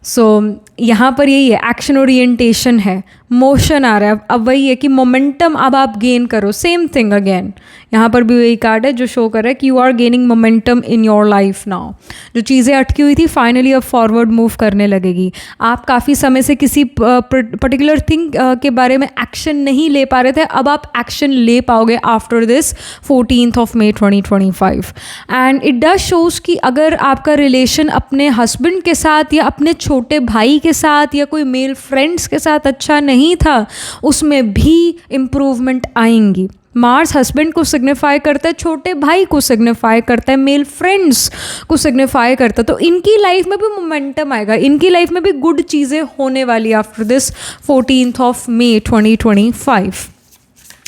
So यहाँ पर यही है, एक्शन ओरिएंटेशन है, मोशन आ रहा है. अब वही है कि मोमेंटम अब आप गेन करो. सेम थिंग अगेन, यहाँ पर भी वही कार्ड है जो शो कर रहा है कि you are gaining momentum in your life now. जो चीज़ें अटकी हुई थी फाइनली अब फॉरवर्ड मूव करने लगेगी. आप काफ़ी समय से किसी पर्टिकुलर थिंग के बारे में एक्शन नहीं ले पा रहे थे, अब आप एक्शन ले पाओगे आफ्टर दिस 14th ऑफ मई 2025. एंड इट डज शोज़ कि अगर आपका रिलेशन अपने हस्बैंड के साथ या अपने छोटे भाई के साथ या कोई मेल फ्रेंड्स के साथ अच्छा नहीं था, उसमें भी इम्प्रूवमेंट आएंगी. मार्स हस्बैंड को सिग्निफाई करता है, छोटे भाई को सिग्निफाई करता है, मेल फ्रेंड्स को सिग्निफाई करता है. तो इनकी लाइफ में भी मोमेंटम आएगा, इनकी लाइफ में भी गुड चीज़ें होने वाली आफ्टर दिस 14th ऑफ मई 2025.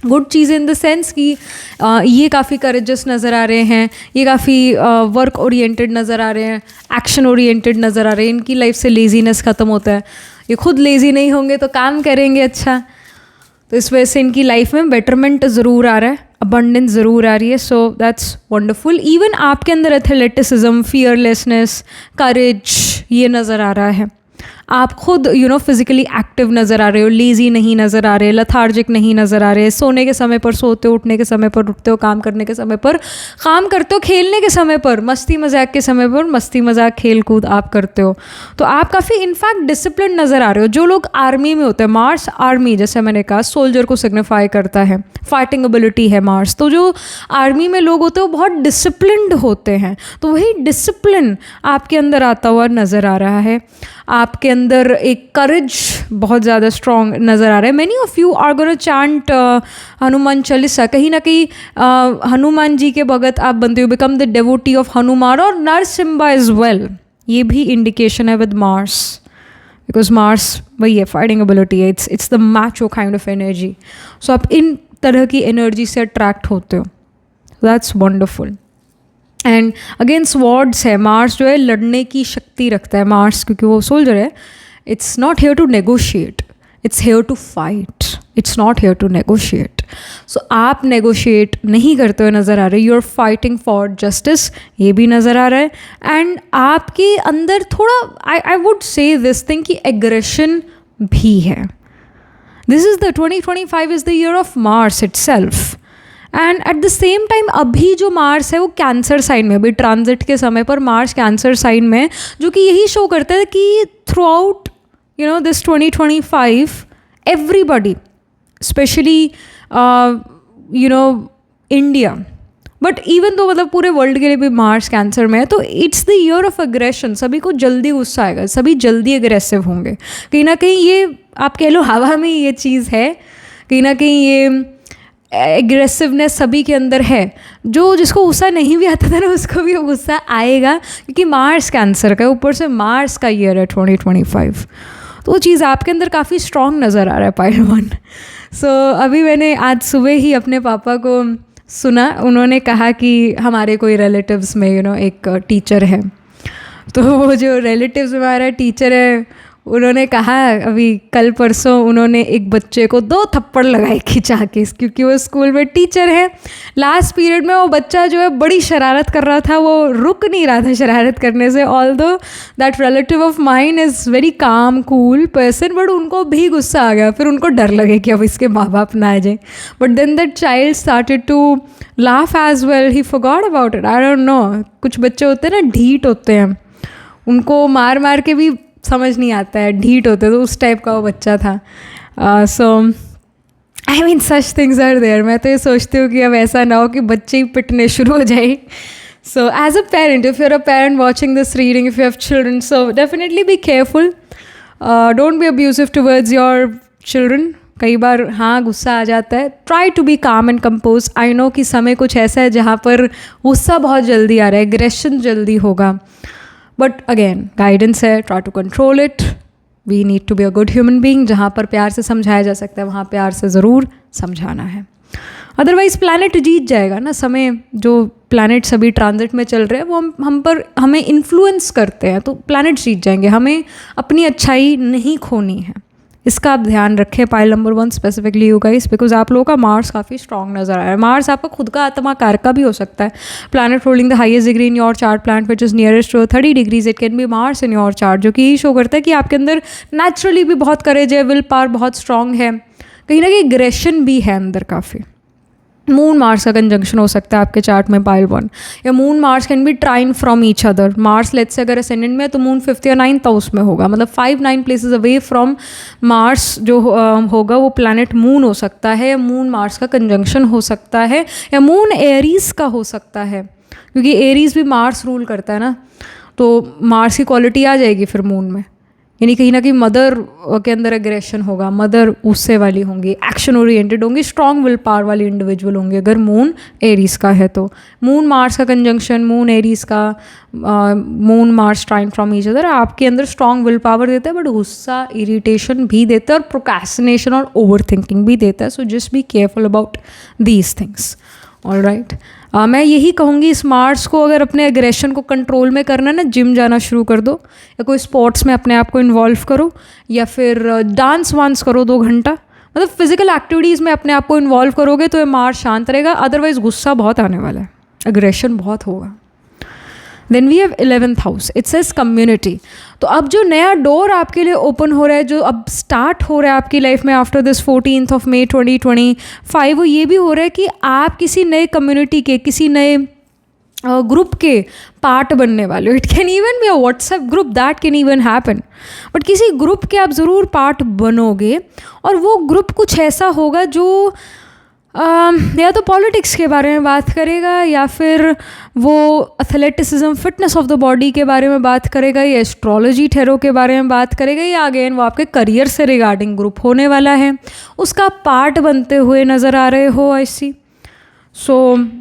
गुड चीज़ इन द सेंस कि ये काफ़ी करेजस नज़र आ रहे हैं, ये काफ़ी वर्क ओरिएंटेड नज़र आ रहे हैं, एक्शन ओरिएंटेड नज़र आ रहे हैं. इनकी लाइफ से लेजीनेस ख़त्म होता है, ये खुद लेज़ी नहीं होंगे तो काम करेंगे अच्छा. तो इस वजह से इनकी लाइफ में बेटरमेंट ज़रूर आ रहा है, अबंडेंस ज़रूर आ रही है. सो दैट्स वंडरफुल. इवन आपके अंदर एथलेटिसिज्म, फियरलेसनेस, करेज ये नज़र आ रहा है. आप खुद फिज़िकली एक्टिव नज़र आ रहे हो, लेज़ी नहीं नज़र आ रहे, लथार्जिक नहीं नज़र आ रहे. सोने के समय पर सोते हो, उठने के समय पर उठते हो, काम करने के समय पर काम करते हो, खेलने के समय पर मस्ती मजाक के समय पर मस्ती मजाक खेल कूद आप करते हो. तो आप काफ़ी इनफैक्ट डिसिप्लिन नज़र आ रहे हो. जो लोग आर्मी में होते हैं, मार्स आर्मी जैसे मैंने कहा सोल्जर को सिग्निफाई करता है, फाइटिंग एबिलिटी है मार्स. तो जो आर्मी में लोग होते हैं वो बहुत डिसिप्लिन्ड होते हैं. तो वही डिसिप्लिन आपके अंदर आता हुआ नज़र आ रहा है. आपके अंदर एक करेज बहुत ज़्यादा स्ट्रॉन्ग नज़र आ रहा है. Many of you are gonna chant Hanuman Chalisa. कहीं ना कहीं हनुमान जी के भगत आप बनते हो, become the devotee of Hanuman और नरसिम्हा एज वेल. ये भी इंडिकेशन है विद मार्स, बिकॉज मार्स वही है, फाइटिंग एबिलिटी है, it's the macho kind of energy. So आप इन तरह की एनर्जी से अट्रैक्ट होते हो. That's wonderful. And again swords है. मार्स जो है लड़ने की शक्ति रखता है. मार्स क्योंकि वो सोल्जर है, it's not here to negotiate, it's here to fight, it's not here to negotiate. So आप नेगोशिएट नहीं करते हुए नज़र आ रहे, you are fighting for justice, ये भी नज़र आ रहा है. एंड आपके अंदर थोड़ा आई वुड से दिस थिंग कि एग्रेशन भी है. This is the 2025 is the year of Mars itself. And at the same time अभी जो मार्स है वो कैंसर साइन में, अभी ट्रांजिट के समय पर मार्स कैंसर साइन में, जो कि यही शो करता है कि through out this 2025 everybody, specially India, but even तो मतलब पूरे वर्ल्ड के लिए भी मार्स कैंसर में है. तो it's the year of aggression. सभी को जल्दी गुस्सा आएगा, सभी जल्दी अग्रेसिव होंगे. कहीं ना कहीं ये आप कह लो हवा में ये चीज़ है, कहीं ना कहीं ये एग्रेसिवनेस सभी के अंदर है. जिसको गुस्सा नहीं भी आता था ना, उसको भी वो गुस्सा आएगा, क्योंकि मार्स कैंसर का, ऊपर से मार्स का ईयर है 2025. तो वो चीज़ आपके अंदर काफ़ी स्ट्रॉन्ग नज़र आ रहा है पाइल 1. सो अभी मैंने आज सुबह ही अपने पापा को सुना, उन्होंने कहा कि हमारे कोई रिलेटिव्स में एक टीचर है. तो वो जो रिलेटिव्स में हमारा टीचर है, उन्होंने कहा अभी कल परसों उन्होंने एक बच्चे को 2 थप्पड़ लगाए खिंचा के, क्योंकि वो स्कूल में टीचर है. लास्ट पीरियड में वो बच्चा जो है बड़ी शरारत कर रहा था, वो रुक नहीं रहा था शरारत करने से. Although that relative of mine is very calm cool person, but उनको भी गुस्सा आ गया. फिर उनको डर लगे कि अब इसके माँ बाप ना आ जाए. But then that child started to laugh as well, he forgot about it. I don't know, कुछ बच्चे होते हैं ना ढीठ होते हैं, उनको मार मार के भी समझ नहीं आता है, ढीठ होते. तो उस टाइप का वो बच्चा था. So I mean such things are there. मैं तो ये सोचती हूँ कि अब ऐसा ना हो कि बच्चे ही पिटने शुरू हो जाए. So as a parent, if you are a parent watching this reading, if you have children, so definitely be careful. Don't be abusive towards your children. कई बार हाँ गुस्सा आ जाता है. Try to be calm and compose. I know कि समय कुछ ऐसा है जहाँ पर गुस्सा बहुत जल्दी आ रहा है, एग्रेशन जल्दी होगा. बट अगेन गाइडेंस है, try to control it. We need to be a good human being. जहाँ पर प्यार से समझाया जा सकता है वहाँ प्यार से ज़रूर समझाना है. अदरवाइज़ प्लैनेट जीत जाएगा ना. समय जो प्लैनेट सभी ट्रांजिट में चल रहे हैं वो हम पर हमें इन्फ्लुएंस करते हैं, तो प्लैनेट जीत जाएंगे. हमें अपनी अच्छाई नहीं खोनी है, इसका आप ध्यान रखें. Pile number 1 specifically you guys, because आप लोगों का मार्स काफ़ी स्ट्रॉन्ग नज़र आ रहा है. मार्स आपका खुद का आत्मा कार का भी हो सकता है. Planet holding the highest degree in your chart, planet which is nearest to 30 degrees, it can be Mars in your chart, जो कि यही शो करता है कि आपके अंदर नेचुरली भी बहुत करेज है, विल पावर बहुत स्ट्रॉन्ग है, कहीं ना कहीं एग्रेशन भी है अंदर काफ़ी. मून मार्स का कंजंक्शन हो सकता है आपके चार्ट में पाइल 1, या moon Mars can be trine from each other. Mars let's say अगर असेंडेंट में है तो मून 5th या 9th हाउस में होगा, मतलब 5-9 प्लेसेस अवे फ्रॉम मार्स जो होगा वो प्लैनेट मून हो सकता है, या मून मार्स का कंजंक्शन हो सकता है, या मून एरीज का हो सकता है, क्योंकि एरीज भी मार्स रूल करता है ना. तो मार्स की क्वालिटी आ जाएगी फिर मून में, यानी कहीं ना कहीं मदर के अंदर एग्रेशन होगा, मदर गुस्से वाली होंगी, एक्शन ओरिएंटेड होंगी, स्ट्रॉन्ग विल पावर वाली इंडिविजुअल होंगे अगर मून एरीज का है तो. मून मार्स का कंजंक्शन, मून एरीज का, moon Mars trine from each other आपके अंदर स्ट्रॉन्ग विल पावर देता है, बट गुस्सा इरिटेशन भी देता है, और प्रोक्रेस्टिनेशन और ओवर थिंकिंग भी देता है. So just be careful about these things. Alright, मैं यही कहूँगी इस मार्स को अगर अपने एग्रेशन को कंट्रोल में करना है ना, जिम जाना शुरू कर दो, या कोई स्पोर्ट्स में अपने आप को इन्वॉल्व करो, या फिर डांस वांस करो 2 घंटा. मतलब फिजिकल एक्टिविटीज़ में अपने आप को इन्वॉल्व करोगे तो ये मार्च शांत रहेगा, अदरवाइज गुस्सा बहुत आने वाला है, एग्रेशन बहुत होगा। Then we have 11th house, it says community. तो अब जो नया डोर आपके लिए ओपन हो रहा है, जो अब स्टार्ट हो रहा है आपकी लाइफ में after this 14th of May 2025, वो ये भी हो रहा है कि आप किसी नए कम्युनिटी के, किसी नए ग्रुप के पार्ट बनने वाले हो। It can even be a WhatsApp group, that can even happen, but किसी ग्रुप के आप ज़रूर पार्ट बनोगे, और वो ग्रुप कुछ ऐसा होगा जो या तो पॉलिटिक्स के बारे में बात करेगा, या फिर वो athleticism, fitness of the body के बारे में बात करेगा, या एस्ट्रोलॉजी टैरो के बारे में बात करेगा, या अगेन वो आपके करियर से रिगार्डिंग ग्रुप होने वाला है, उसका पार्ट बनते हुए नज़र आ रहे हो ऐसी। सो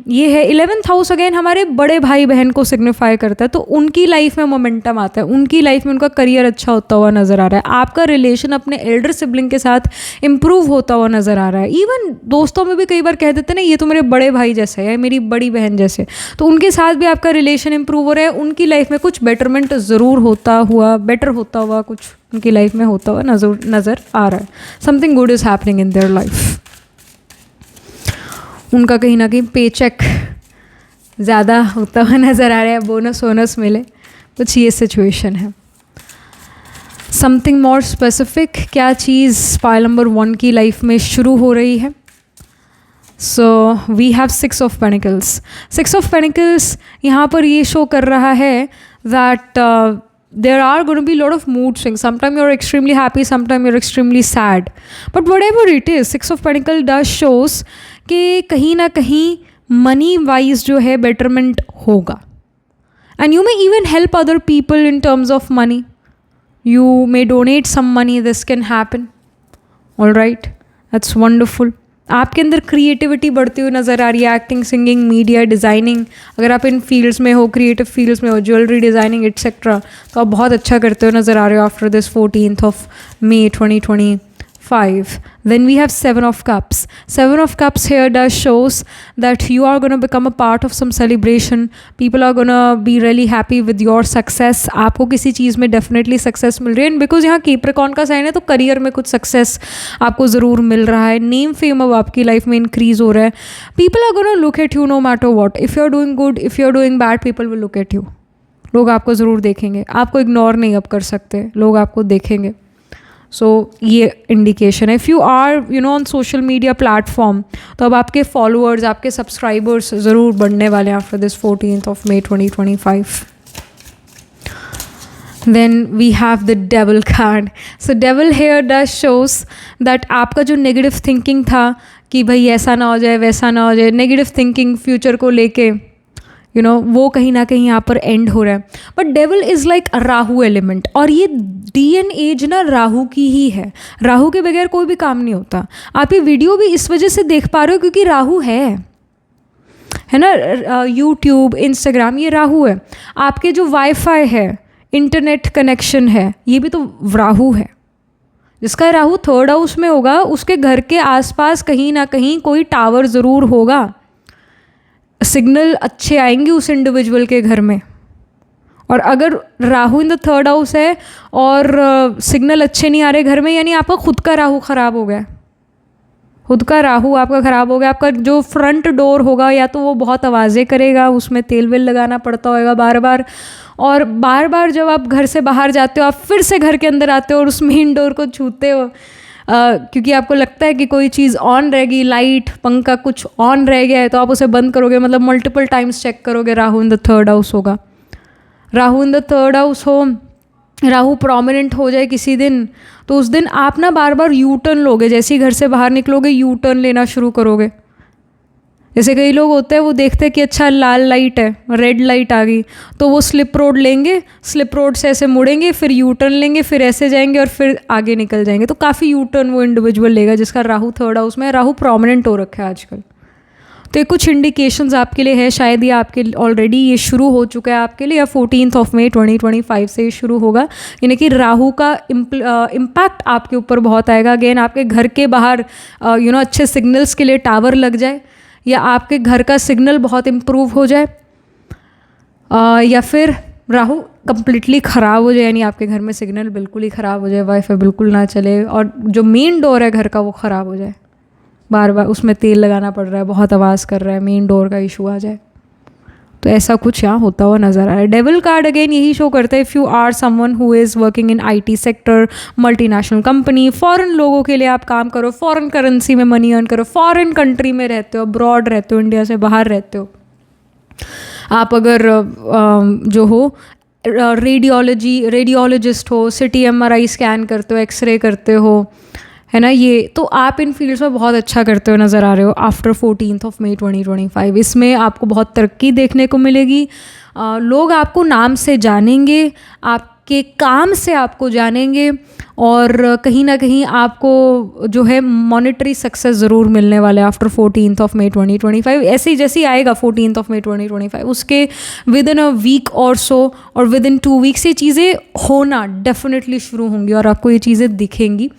ये है 11th हाउस। अगेन हमारे बड़े भाई बहन को सिग्निफाई करता है, तो उनकी लाइफ में मोमेंटम आता है, उनकी लाइफ में उनका करियर अच्छा होता हुआ नज़र आ रहा है, आपका रिलेशन अपने एल्डर सिबलिंग के साथ इम्प्रूव होता हुआ नज़र आ रहा है। इवन दोस्तों में भी कई बार कह देते हैं ना, ये तो मेरे बड़े भाई जैसे है, मेरी बड़ी बहन जैसे, तो उनके साथ भी आपका रिलेशन इम्प्रूव हो रहा है, उनकी लाइफ में कुछ बेटरमेंट ज़रूर होता हुआ, बेटर होता हुआ कुछ उनकी लाइफ में होता हुआ नज़र आ रहा है। Something good is happening in their life. उनका कहीं ना कहीं पेचेक ज़्यादा होता हुआ नज़र आ रहा है, बोनस वोनस मिले, कुछ ये सिचुएशन है। समथिंग मोर स्पेसिफिक, क्या चीज़ पाइल नंबर 1 की लाइफ में शुरू हो रही है। So we have 6 of pentacles. 6 of pentacles यहाँ पर ये शो कर रहा है that there are going to be a lot of mood swings. Sometimes you're extremely happy, sometimes you're extremely sad. But whatever it is, 6 of Pentacles does shows कि कहीं ना कहीं money wise जो है betterment होगा. And you may even help other people in terms of money. You may donate some money, this can happen. Alright, that's wonderful. आपके अंदर creativity बढ़ती हुई नज़र आ रही है, एक्टिंग, सिंगिंग, मीडिया, डिज़ाइनिंग, अगर आप इन फील्ड्स में हो, क्रिएटिव फील्ड्स में हो, ज्वेलरी डिज़ाइनिंग एट्सेट्रा, तो आप बहुत अच्छा करते हुए नज़र आ रहे हो after this 14th of May 2025. Then we have 7 of Cups. 7 of Cups here does shows that you are going to become a part of some celebration. People are going to be really happy with your success. आपको किसी चीज़ में definitely success मिल रही है, because यहाँ Capricorn का sign है, तो career में कुछ success आपको ज़रूर मिल रहा है, नेम फेम अब आपकी लाइफ में इंक्रीज हो रहा है. People are going to look at you no matter what. If you are doing good, if you are doing bad, people will look at you. लोग आपको ज़रूर देखेंगे, आपको इग्नोर नहीं अब कर सकते, लोग आपको देखेंगे. सो ये इंडिकेशन है. If you are on social media platform, तो अब आपके फॉलोअर्स, आपके सब्सक्राइबर्स ज़रूर बढ़ने वाले हैं after this 14th of May 2025. Then we have the devil card. So devil here does shows that आपका जो नेगेटिव थिंकिंग था कि भाई ऐसा ना हो जाए, वैसा ना हो जाए, नेगेटिव थिंकिंग फ्यूचर को लेके वो कहीं ना कहीं यहाँ पर एंड हो रहा है. But devil is like Rahu element, और ये DN एज ना राहु की ही है. राहु के बगैर कोई भी काम नहीं होता. आप ये वीडियो भी इस वजह से देख पा रहे हो क्योंकि राहु है ना. यूट्यूब, इंस्टाग्राम, ये राहु है. आपके जो वाईफाई है, इंटरनेट कनेक्शन है, ये भी तो राहु है. जिसका राहु 3rd हाउस में होगा, उसके घर के आसपास कहीं ना कहीं कोई टावर ज़रूर होगा, सिग्नल अच्छे आएंगे उस इंडिविजुअल के घर में. और अगर Rahu in the 3rd house है और सिग्नल अच्छे नहीं आ रहे घर में, यानी आपका खुद का राहु ख़राब हो गया. खुद का राहु आपका ख़राब हो गया. आपका जो फ्रंट डोर होगा, या तो वो बहुत आवाज़ें करेगा, उसमें तेल वेल लगाना पड़ता होगा बार बार, और बार बार जब आप घर से बाहर जाते हो, आप फिर से घर के अंदर आते हो और उस मेन डोर को छूते हो, क्योंकि आपको लगता है कि कोई चीज़ ऑन रहेगी, लाइट, पंखा कुछ ऑन रह गया है, तो आप उसे बंद करोगे. मतलब मल्टीपल टाइम्स चेक करोगे. Rahu in the 3rd house होगा. Rahu in the 3rd house हो, राहु प्रोमिनेंट हो जाए किसी दिन, तो उस दिन आप ना बार बार यू टर्न लोगे. जैसे ही घर से बाहर निकलोगे, यू टर्न लेना शुरू करोगे. जैसे कई लोग होते हैं, वो देखते हैं कि अच्छा लाल लाइट है, रेड लाइट आ गई, तो वो स्लिप रोड लेंगे, स्लिप रोड से ऐसे मुड़ेंगे, फिर यू टर्न लेंगे, फिर ऐसे जाएंगे और फिर आगे निकल जाएंगे. तो काफ़ी यू टर्न वो इंडिविजुअल लेगा जिसका राहु 3rd हाउस में है. राहु प्रोमिनेंट हो रखा है आजकल. तो ये कुछ इंडिकेशंस आपके लिए है. शायद ये आपके ऑलरेडी ये शुरू हो चुका है आपके लिए, या 14th ऑफ May 2025 से ये शुरू होगा. यानी कि राहु का इम्पैक्ट आपके ऊपर बहुत आएगा. अगेन आपके घर के बाहर अच्छे सिग्नल्स के लिए टावर लग जाए, या आपके घर का सिग्नल बहुत इम्प्रूव हो जाए, या फिर राहु कंप्लीटली ख़राब हो जाए, यानी आपके घर में सिग्नल बिल्कुल ही ख़राब हो जाए, वाईफाई बिल्कुल ना चले, और जो मेन डोर है घर का वो ख़राब हो जाए, बार बार उसमें तेल लगाना पड़ रहा है, बहुत आवाज़ कर रहा है, मेन डोर का इशू आ जाए, तो ऐसा कुछ यहाँ होता हुआ नज़र आ रहा है। डेविल कार्ड अगेन यही शो करता है, if you are someone who is working in IT sector, multinational company, foreign लोगों के लिए आप काम करो, फॉरेन करेंसी में मनी अर्न करो, फॉरेन कंट्री में रहते हो, अब्रॉड रहते हो, इंडिया से बाहर रहते हो, आप अगर जो हो रेडियोलॉजिस्ट हो, CT MRI स्कैन करते हो, एक्सरे करते हो, है ना, ये तो आप इन फील्ड्स में बहुत अच्छा करते हो नज़र आ रहे हो आफ्टर 14 मई 2025। इसमें आपको बहुत तरक्की देखने को मिलेगी, लोग आपको नाम से जानेंगे, आपके काम से आपको जानेंगे, और कहीं ना कहीं आपको जो है मॉनेटरी सक्सेस ज़रूर मिलने वाला है आफ्टर 14 मई 2025। ऐसे ही जैसे ही आएगा 14 मई 2025, उसके विद इन अ वीक और सो, और विद इन 2 वीक्स ये चीज़ें होना डेफिनेटली शुरू होंगी और आपको ये चीज़ें दिखेंगी।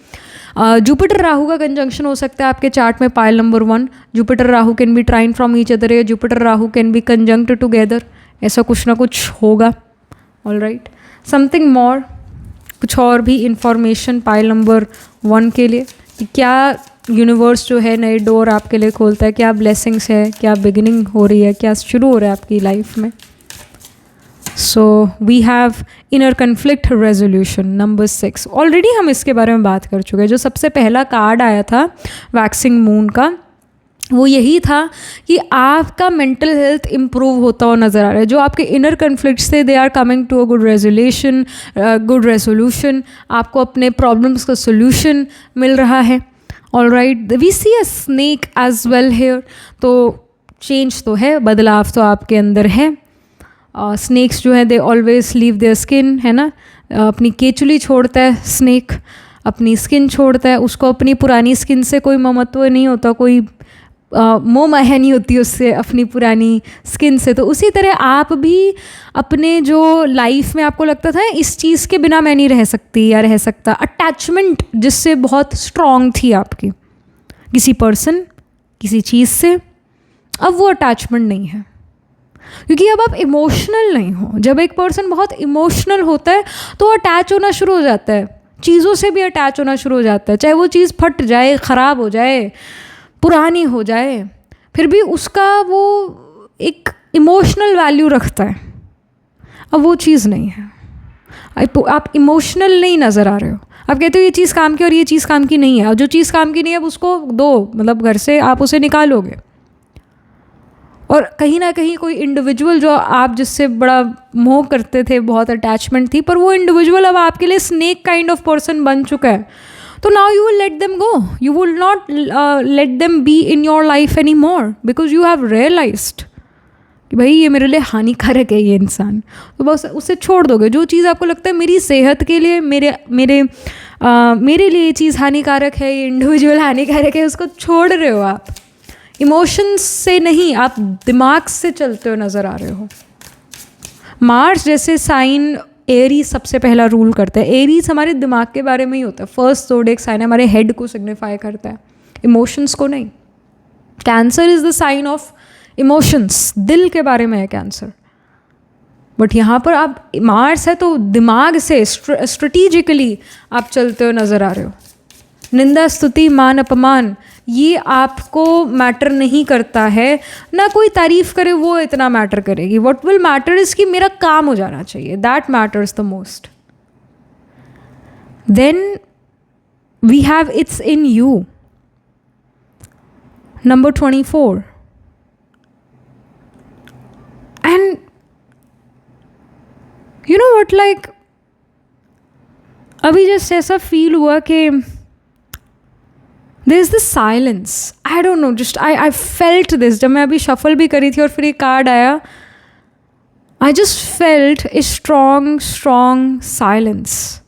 जुपिटर राहु का कंजंक्शन हो सकता है आपके चार्ट में, pile number 1, Jupiter Rahu can be trine from each other, या Jupiter Rahu can be conjunct together, ऐसा कुछ ना कुछ होगा। ऑल राइट, समथिंग मोर, कुछ और भी इंफॉर्मेशन पाइल नंबर 1 के लिए, कि क्या यूनिवर्स जो है नए डोर आपके लिए खोलता है, क्या ब्लेसिंग्स है, क्या बिगिनिंग हो रही है, क्या शुरू हो रहा है आपकी लाइफ में। So we have inner conflict resolution number 6, already हम इसके बारे में बात कर चुके हैं। जो सबसे पहला कार्ड आया था वैक्सिंग मून का, वो यही था कि आपका मेंटल हेल्थ इम्प्रूव होता हुआ नज़र आ रहा है। जो आपके इनर कन्फ्लिक्ट्स थे, they are coming to a good resolution, आपको अपने प्रॉब्लम्स का सोल्यूशन मिल रहा है। All right, we see a snake as well here, तो चेंज तो है, बदलाव तो आपके अंदर है। स्नेक्स जो है they always leave their skin, है ना, अपनी केचुली छोड़ता है स्नेक, अपनी स्किन छोड़ता है, उसको अपनी पुरानी स्किन से कोई ममत्व नहीं होता, कोई मोह माया नहीं होती उससे, अपनी पुरानी स्किन से। तो उसी तरह आप भी अपने जो लाइफ में आपको लगता था इस चीज़ के बिना मैं नहीं रह सकती या रह सकता, अटैचमेंट जिससे बहुत स्ट्रॉन्ग थी आपकी किसी पर्सन, किसी चीज़ से, अब वो अटैचमेंट नहीं है, क्योंकि अब आप इमोशनल नहीं हो। जब एक पर्सन बहुत इमोशनल होता है तो अटैच होना शुरू हो जाता है, चीज़ों से भी अटैच होना शुरू हो जाता है, चाहे वो चीज़ फट जाए, ख़राब हो जाए, पुरानी हो जाए, फिर भी उसका वो एक इमोशनल वैल्यू रखता है। अब वो चीज़ नहीं है, आप इमोशनल नहीं नज़र आ रहे हो, आप कहते हो ये चीज़ काम की और ये चीज़ काम की नहीं है, और जो चीज़ काम की नहीं है अब उसको दो, मतलब घर से आप उसे निकालोगे। और कहीं ना कहीं कोई इंडिविजुअल जो आप जिससे बड़ा मोह करते थे, बहुत अटैचमेंट थी, पर वो इंडिविजुअल अब आपके लिए स्नेक काइंड ऑफ पर्सन बन चुका है, तो now you will let them go, you will not let them be in your life anymore, because you have realised कि भाई ये मेरे लिए हानिकारक है ये इंसान, तो बस उसे छोड़ दोगे। जो चीज़ आपको लगता है मेरी सेहत के लिए, मेरे लिए ये चीज़ हानिकारक है, ये इंडिविजुअल हानिकारक है, उसको छोड़ रहे हो आप, इमोशंस से नहीं, आप दिमाग से चलते हो नज़र आ रहे हो। मार्स जैसे साइन एरीज सबसे पहला रूल करता है, एरीज हमारे दिमाग के बारे में ही होता है, फर्स्ट ज़ोडिएक साइन है, हमारे हेड को सिग्निफाई करता है, इमोशंस को नहीं। Cancer is the sign of emotions, दिल के बारे में है कैंसर, बट यहाँ पर आप मार्स है तो दिमाग से स्ट्रेटेजिकली आप चलते हो नज़र आ रहे हो। निंदा, स्तुति, मान, अपमान, ये आपको मैटर नहीं करता है, ना कोई तारीफ करे वो इतना मैटर करेगी। व्हाट विल मैटर इज़ कि मेरा काम हो जाना चाहिए, that matters the most. Then we have it's in you number 24, and you know what, like अभी जस्ट ऐसा फील हुआ कि there is this silence, I don't know, just I felt this जब मैं अभी shuffle भी करी थी और फिर ये कार्ड आया, I just felt a strong silence,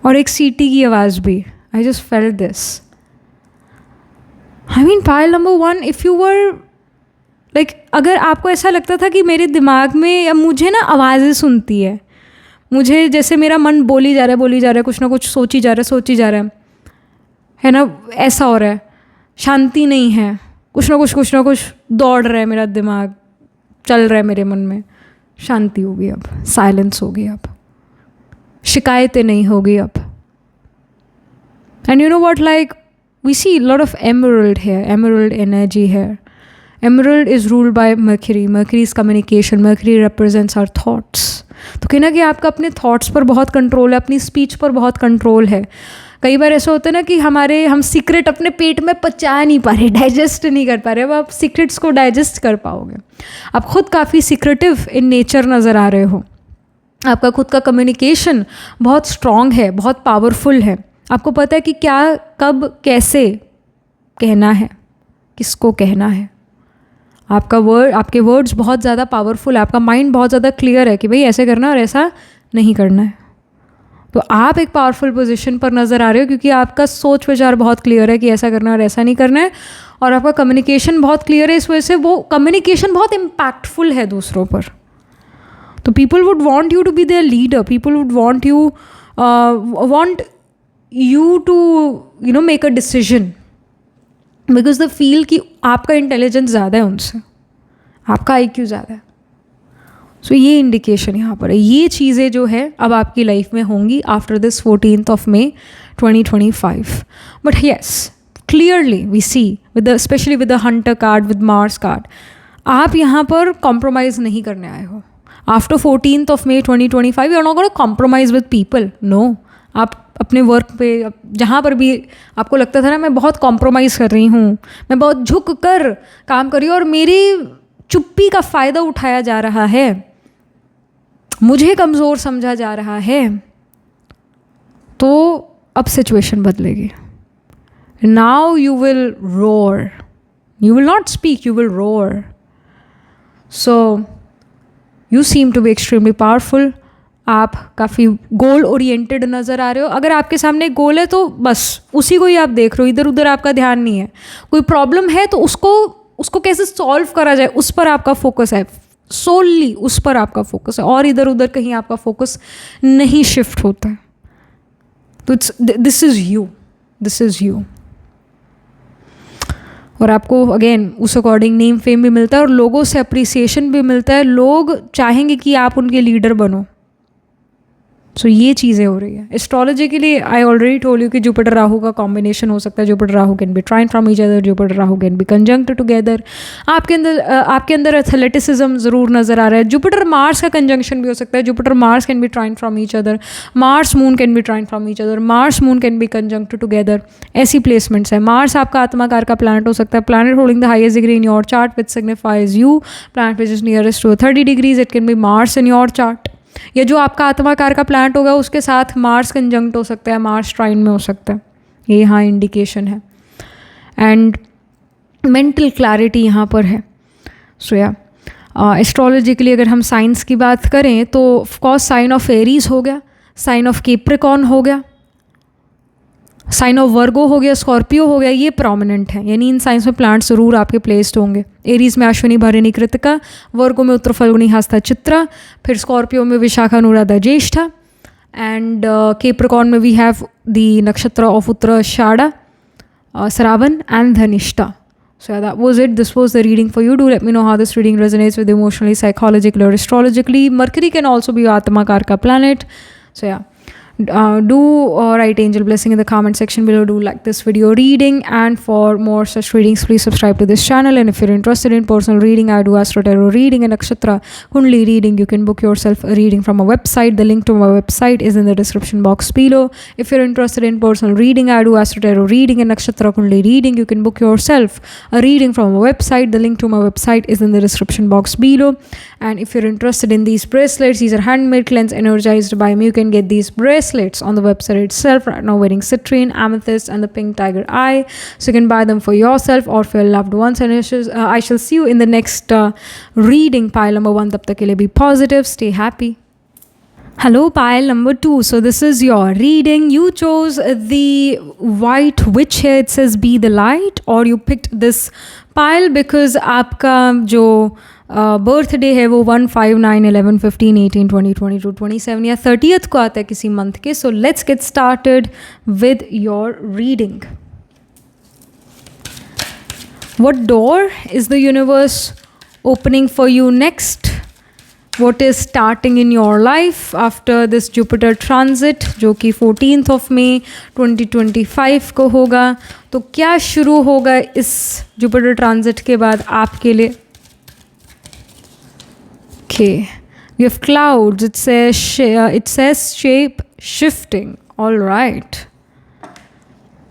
और एक सीटी की आवाज़ भी, I just felt this. I mean pile number 1, if you were like, अगर आपको ऐसा लगता था कि मेरे दिमाग में या मुझे ना आवाज़ें सुनती है, मुझे जैसे मेरा मन बोली जा रहा है, कुछ ना कुछ सोची जा रहा है ना, ऐसा हो रहा है, शांति नहीं है, कुछ ना कुछ दौड़ रहा है मेरा दिमाग, चल रहा है मेरे मन में, शांति होगी अब, साइलेंस होगी अब, शिकायतें नहीं होगी अब. And you know what, like we see a lot of emerald here, emerald energy here. Emerald is ruled by Mercury. Mercury is communication. Mercury represents our thoughts. तो कहीं ना कि आपका अपने थॉट्स पर बहुत कंट्रोल है, अपनी स्पीच पर बहुत कंट्रोल है. कई बार ऐसा होता है ना कि हम सीक्रेट अपने पेट में पचा नहीं पा रहे, डाइजेस्ट नहीं कर पा रहे. अब आप सीक्रेट्स को डाइजेस्ट कर पाओगे. आप खुद काफ़ी सीक्रेटिव इन नेचर नज़र आ रहे हो. आपका खुद का कम्युनिकेशन बहुत स्ट्रॉन्ग है, बहुत पावरफुल है. आपको पता है कि क्या, कब, कैसे कहना है, किसको कहना है. आपके वर्ड्स बहुत ज़्यादा पावरफुल है. आपका माइंड बहुत ज़्यादा क्लियर है कि भाई ऐसे करना और ऐसा नहीं करना है. तो आप एक पावरफुल पोजीशन पर नज़र आ रहे हो क्योंकि आपका सोच विचार बहुत क्लियर है कि ऐसा करना और ऐसा नहीं करना है. और आपका कम्युनिकेशन बहुत क्लियर है. इस वजह से वो कम्युनिकेशन बहुत इम्पैक्टफुल है दूसरों पर. तो people would want you to be their leader. People would want you to make a decision because they feel कि आपका इंटेलिजेंस ज़्यादा है उनसे, आपका IQ ज़्यादा है. सो ये इंडिकेशन यहाँ पर है. ये चीज़ें जो है अब आपकी लाइफ में होंगी after this 14th of May 2025. But yes, clearly we see specially with the hunter card, with Mars card, आप यहाँ पर कॉम्प्रोमाइज़ नहीं करने आए हो. After 14th of May 2025 you are not gonna compromise with people. No, आप अपने work पे जहाँ पर भी आपको लगता था ना मैं बहुत कॉम्प्रोमाइज़ कर रही हूँ, मैं बहुत झुक कर काम कर रही हूँ और मेरी चुप्पी का फ़ायदा उठाया जा रहा है, मुझे कमज़ोर समझा जा रहा है, तो अब सिचुएशन बदलेगी. Now you will roar, you will not speak, you will roar. So you seem to be extremely powerful. आप काफ़ी गोल ओरिएंटेड नज़र आ रहे हो. अगर आपके सामने एक गोल है तो बस उसी को ही आप देख रहे हो, इधर उधर आपका ध्यान नहीं है. कोई प्रॉब्लम है तो उसको कैसे सॉल्व करा जाए उस पर आपका फोकस है, सोलली उस पर आपका फोकस है, और इधर उधर कहीं आपका फोकस नहीं शिफ्ट होता है. तो दिस इज़ यू. और आपको अगेन उस अकॉर्डिंग नेम फेम भी मिलता है और लोगों से अप्रिसिएशन भी मिलता है. लोग चाहेंगे कि आप उनके लीडर बनो. सो ये चीज़ें हो रही है. एस्ट्रोलॉजी के लिए आई ऑलरेडी टोल्ड यू कि जुपिटर राहु का कॉम्बिनेशन हो सकता है. Jupiter Rahu can be trine from each other, Jupiter Rahu can be conjunct together. आपके अंदर एथलेटिसिज्म ज़रूर नज़र आ रहा है. जुपिटर मार्स का कंजंक्शन भी हो सकता है. Jupiter Mars can be trine from each other, Mars moon can be trine from each other, Mars moon can be conjunct together. ऐसी प्लेसमेंट्स है. मार्स आपका आत्माकार का प्लैनेट हो सकता है. Planet holding the highest degree in your chart which signifies you. Planet which is nearest to 30 degrees, it can be Mars in your chart. या जो आपका आत्माकार का प्लैनेट होगा उसके साथ मार्स कंजंक्ट हो सकता है, मार्स ट्राइन में हो सकता है. ये यहाँ इंडिकेशन है. एंड मेंटल क्लैरिटी यहाँ पर है. सो या एस्ट्रोलॉजी के लिए अगर हम साइंस की बात करें तो ऑफकोर्स साइन ऑफ एरीज हो गया, साइन ऑफ कैप्रिकॉर्न हो गया, साइन ऑफ वर्गो हो गया, स्कॉर्पियो हो गया. ये प्रोमिनेंट है, यानी इन साइंस में प्लांट्स ज़रूर आपके प्लेस्ड होंगे. एरीज में अश्विनी भरणी कृतिका, वर्गो में उत्तर फल्गुनी हस्ता चित्रा, फिर स्कॉर्पियो में विशाखा अनुराधा ज्येष्ठा, एंड कैप्रिकॉर्न में वी हैव द नक्षत्र of Uttarashadha, Shravan and Dhanishtha. So yeah, that was it. This was the reading for you. Do let me know how this reading resonates with you emotionally, psychologically or astrologically. Mercury can also be your Atmakar ka planet. So yeah. Do write angel blessing in the comment section below. Do like this video reading, and for more such readings please subscribe to this channel. And if you're interested in personal reading, I do astro tarot reading and nakshatra kundli reading. You can book yourself a reading from my website. The link to my website is in the description box below. If you're interested in personal reading, I do astro tarot reading and nakshatra kundli reading. You can book yourself a reading from my website. The link to my website is in the description box below. And if you're interested in these bracelets, these are handmade, cleansed, energized by me. You can get these bracelets on the website itself. Right now wearing citrine, amethyst and the pink tiger eye, so you can buy them for yourself or for your loved ones. And I shall see you in the next reading, pile number 1. Tab tak ke liye be positive, stay happy. Hello, pile number 2. So this is your reading. You chose the white witch here. It says be the light, or you picked this pile because आपका जो birthday है वो 1, 5, 9, 11, 15, 18, 20, 22, 27 या 30th को आता है किसी month के. So let's get started with your reading. What door is the universe opening for you next, what is starting in your life after this Jupiter transit, जो कि 14th of May 2025 को होगा. तो क्या शुरू होगा इस Jupiter transit के बाद आपके लिए? Okay, we have clouds. It says shape shifting. All right.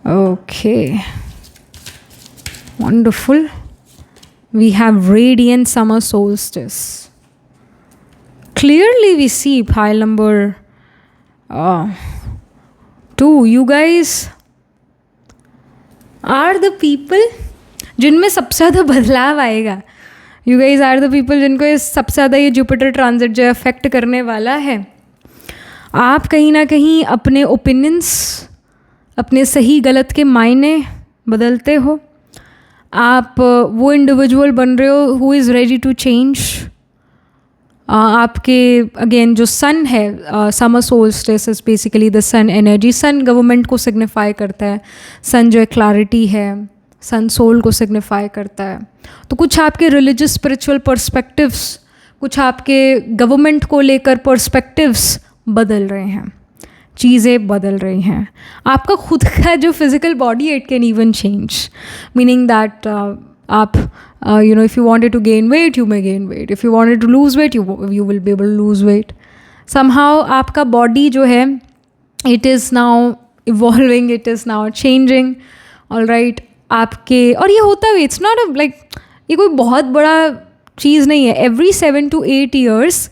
Okay. Wonderful. We have radiant summer solstice. Clearly we see pile number 2. You guys are the people जिनमें सबसे ज़्यादा बदलाव आएगा. You guys are the people जिनको सबसे ज़्यादा ये Jupiter transit जो अफेक्ट करने वाला है. आप कहीं ना कहीं अपने ओपिनियंस, अपने सही गलत के मायने बदलते हो. आप वो इंडिविजुअल बन रहे हो who is ready to change. आपके अगेन जो सन है, summer solstice is basically the sun energy. Sun government को सिग्निफाई करता है. सन जो है क्लैरिटी है. सन सोल को सिग्निफाई करता है. तो कुछ आपके रिलीजियस स्पिरिचुअल पर्सपेक्टिव्स, कुछ आपके गवर्नमेंट को लेकर पर्सपेक्टिव्स बदल रहे हैं. चीज़ें बदल रही हैं. आपका खुद का जो physical body it can even change, meaning that आप if you wanted to gain weight, you may gain weight. If you wanted to lose weight, you will be able to lose weight. Somehow आपका body जो है it is now evolving, it is now changing. All right, आपके और ये होता है, it's not a ये कोई बहुत बड़ा चीज़ नहीं है. Every 7 to 8 years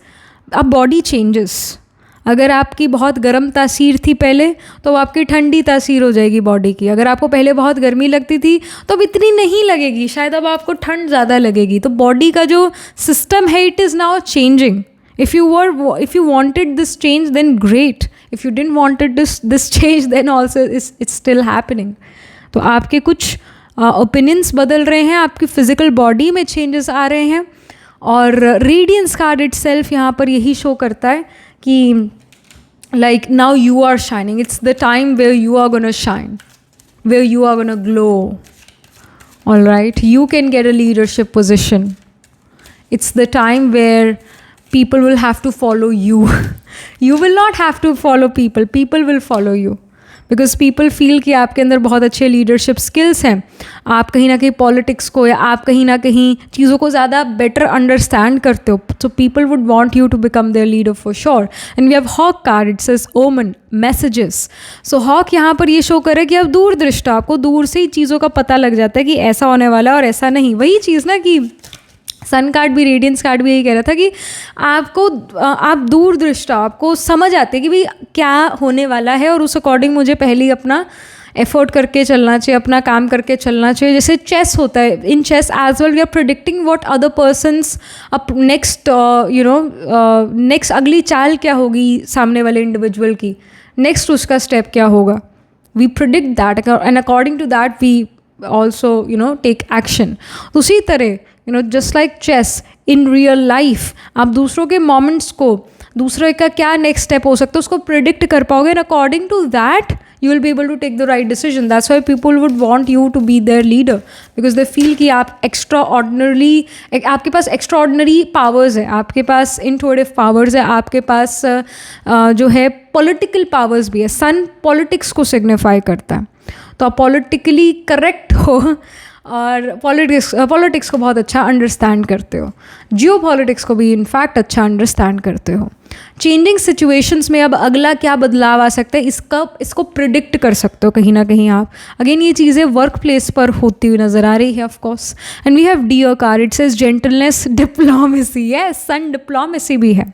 अब body changes. अगर आपकी बहुत गर्म तासीर थी पहले तो आपकी ठंडी तासीर हो जाएगी बॉडी की. अगर आपको पहले बहुत गर्मी लगती थी तो अब इतनी नहीं लगेगी, शायद अब आपको ठंड ज़्यादा लगेगी. तो बॉडी का जो सिस्टम है it is now changing. If you wanted this change then great. If you didn't wanted this change then also it's still happening. तो आपके कुछ ओपिनियंस बदल रहे हैं, आपकी फिज़िकल बॉडी में चेंजेस आ रहे हैं. और रेडियंस कार्ड इटसेल्फ यहाँ पर यही शो करता है कि like now you are shining. It's the time where you are going to shine, where you are going to glow. All right, you can get a leadership position. It's the time where people will have to follow you. You will not have to follow people. People will follow you. Because people feel कि आपके अंदर बहुत अच्छे leadership skills हैं. आप कहीं ना कहीं पॉलिटिक्स को या आप कहीं ना कहीं चीज़ों को ज़्यादा बेटर अंडरस्टैंड करते हो. So people would want you to become their leader for sure. And we have hawk card. It says omen messages. So hawk यहाँ पर ये शो करे कि आप दूरदृष्टा, आपको दूर से ही चीज़ों का पता लग जाता है कि ऐसा होने वाला है और ऐसा नहीं. वही चीज़ ना कि सन कार्ड भी, रेडियंस कार्ड भी यही कह रहा था कि आप दूरदृष्टा, आपको समझ आते कि भाई क्या होने वाला है और उस अकॉर्डिंग मुझे पहले ही अपना एफर्ट करके चलना चाहिए, अपना काम करके चलना चाहिए. जैसे चेस होता है, in chess as well we are predicting what other persons up next next अगली चाल क्या होगी सामने वाले इंडिविजुअल की, नेक्स्ट उसका स्टेप क्या होगा. We predict that and according to that we also take action. उसी तरह just like chess in real life आप दूसरों के मोमेंट्स को, दूसरे का क्या नेक्स्ट स्टेप हो सकता है उसको प्रिडिक्ट कर पाओगे. And according to that you will be able to take the right decision. That's why people would want you to be their leader, because they feel कि आप extraordinarily, आपके पास extraordinary powers है, आपके पास intuitive powers है, आपके पास जो है political powers भी है. Sun politics को signify करता है. तो आप politically correct हो और पॉलिटिक्स को बहुत अच्छा अंडरस्टैंड करते हो. जियो पॉलिटिक्स को भी इनफैक्ट अच्छा अंडरस्टैंड करते हो. चेंजिंग सिचुएशंस में अब अगला क्या बदलाव आ सकता है इसको प्रिडिक्ट कर सकते हो कहीं ना कहीं आप. अगेन ये चीज़ें वर्क प्लेस पर होती हुई नज़र आ रही है of course. And we have deer card. It says gentleness, diplomacy. Yes, सन डिप्लोमेसी भी है.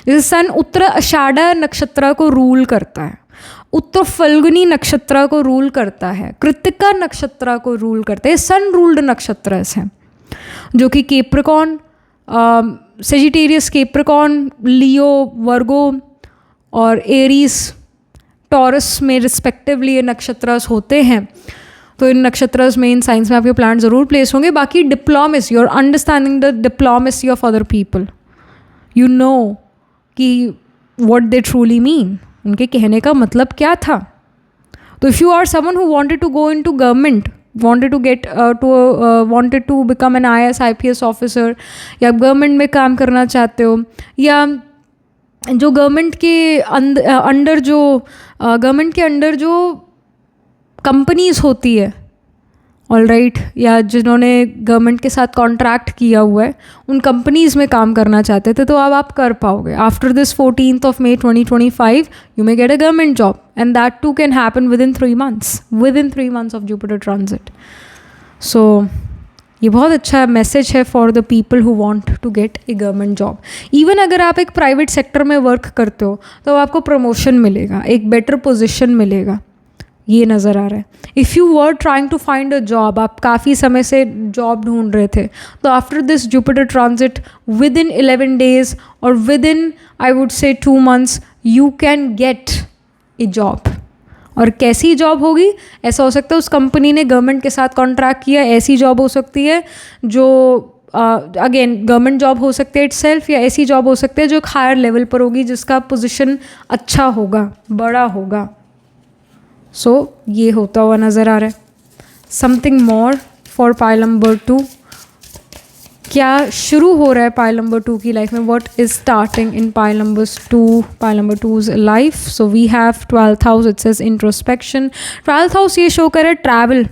जैसे सन उत्तर आषाढ़ नक्षत्र को रूल करता है, उत्तर फल्गुनी नक्षत्र को रूल करता है, कृत्तिका नक्षत्र को रूल करते हैं. सन रूल्ड नक्षत्र हैं जो कि कैप्रिकॉर्न, सेजिटेरियस, कैप्रिकॉर्न, लियो, वर्गो और एरीज, टॉरस में रिस्पेक्टिवली ये नक्षत्र होते हैं. तो इन नक्षत्र में, इन साइंस में आपके प्लांट ज़रूर प्लेस होंगे. बाकी डिप्लोमेसी और understanding the diplomacy of other people, you know कि व्हाट दे ट्रूली मीन, उनके कहने का मतलब क्या था. तो if you are someone who wanted to go into government, wanted to become an IAS IPS officer, या गवर्नमेंट में काम करना चाहते हो, या जो गवर्नमेंट के अंडर जो कंपनीज होती है, ऑलराइट, या जिन्होंने गवर्नमेंट के साथ कॉन्ट्रैक्ट किया हुआ है, उन कंपनीज़ में काम करना चाहते थे, तो अब आप कर पाओगे. After this 14th May 2025 you may get a government job, and that too can happen with in 3 months of Jupiter transit. So ये बहुत अच्छा मैसेज है for the people who want to get a government job. Even अगर आप एक private sector में work करते हो तो आपको प्रमोशन मिलेगा, एक बेटर पोजीशन मिलेगा, ये नज़र आ रहा है. If you were trying to find a job, आप काफ़ी समय से जॉब ढूंढ रहे थे, तो after this Jupiter transit within 11 days और within I would say 2 months you can get a job. और कैसी जॉब होगी? ऐसा हो सकता है उस कंपनी ने गवर्नमेंट के साथ कॉन्ट्रैक्ट किया, ऐसी जॉब हो सकती है जो अगेन गवर्नमेंट जॉब हो सकती है इटसेल्फ, या ऐसी जॉब हो सकती है जो एक हायर लेवल पर होगी, जिसका पोजीशन अच्छा होगा, बड़ा होगा. सो ये होता हुआ नज़र आ रहा है. Something more for pile number 2. क्या शुरू हो रहा है पाइल नंबर 2 की लाइफ में? What is starting in pile number 2's life? So we have 12th house, it says introspection. 12th house ये शो करे travel,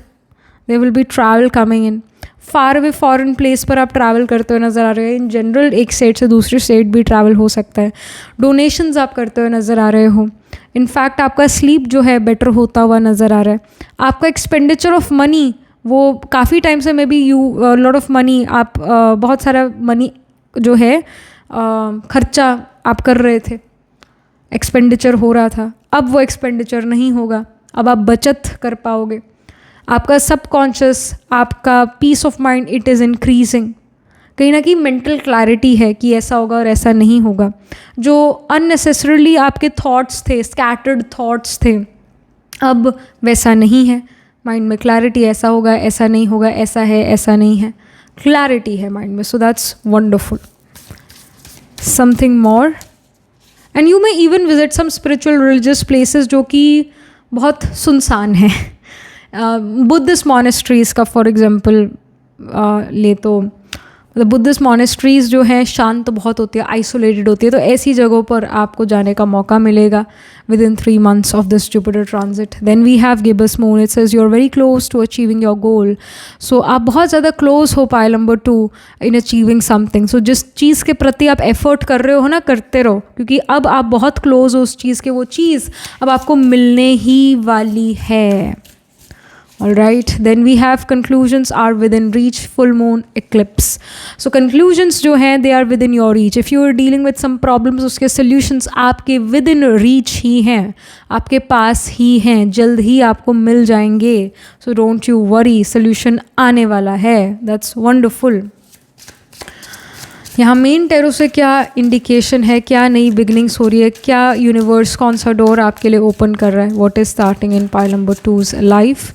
there will be travel coming in. Far away foreign place पर आप travel करते हुए नज़र आ रहे हैं. इन जनरल एक स्टेट से दूसरी स्टेट भी ट्रैवल हो सकता है. डोनेशंस आप करते हुए नज़र आ रहे हो. इनफैक्ट आपका स्लीप जो है बेटर होता हुआ नज़र आ रहा है. आपका एक्सपेंडिचर ऑफ मनी, वो काफ़ी टाइम से may be you lot of money, आप बहुत सारा मनी जो है खर्चा आप कर रहे थे, एक्सपेंडिचर हो रहा था. अब वो एक्सपेंडिचर नहीं होगा, अब आप बचत कर पाओगे. आपका सबकॉन्शियस, आपका peace of mind, it is increasing. कहीं ना कहीं मेंटल क्लैरिटी है कि ऐसा होगा और ऐसा नहीं होगा. जो अननेसेसरली आपके थॉट्स थे, स्कैटर्ड थॉट्स थे, अब वैसा नहीं है. माइंड में क्लैरिटी, ऐसा होगा, ऐसा नहीं होगा, ऐसा है, ऐसा नहीं है, क्लैरिटी है माइंड में. So that's wonderful. Something more, and you may even visit some spiritual religious places जो कि बहुत सुनसान है. बुद्धिस्ट मॉनेस्ट्रीज़ का फॉर एग्जांपल ले तो मतलब बुद्धिस्ट मॉनेस्ट्रीज़ जो हैं शांत बहुत होती है, आइसोलेटेड होती है, तो ऐसी जगहों पर आपको जाने का मौका मिलेगा with in 3 months of this Jupiter transit. Then we have gibbous moon, it says you are very close to achieving your goal. So आप बहुत ज़्यादा क्लोज हो pile number 2 in achieving something. So जिस चीज़ के प्रति आप एफर्ट कर रहे हो ना, करते रहो, क्योंकि अब आप बहुत क्लोज हो उस चीज़ के. वो चीज़ अब आपको मिलने ही वाली है. Alright, then we have conclusions are within reach, full moon, eclipse. So conclusions जो हैं they are within your reach. If you are dealing with some problems, उसके solutions आपके within reach ही हैं, आपके पास ही हैं, जल्द ही आपको मिल जाएंगे. So don't you worry, solution आने वाला है. That's wonderful. यहाँ मेन टैरो से क्या इंडिकेशन है, क्या नई बिगनिंग्स हो रही है, क्या यूनिवर्स कौन सा डोर आपके लिए ओपन कर रहा है? What is starting in pile number 2's life?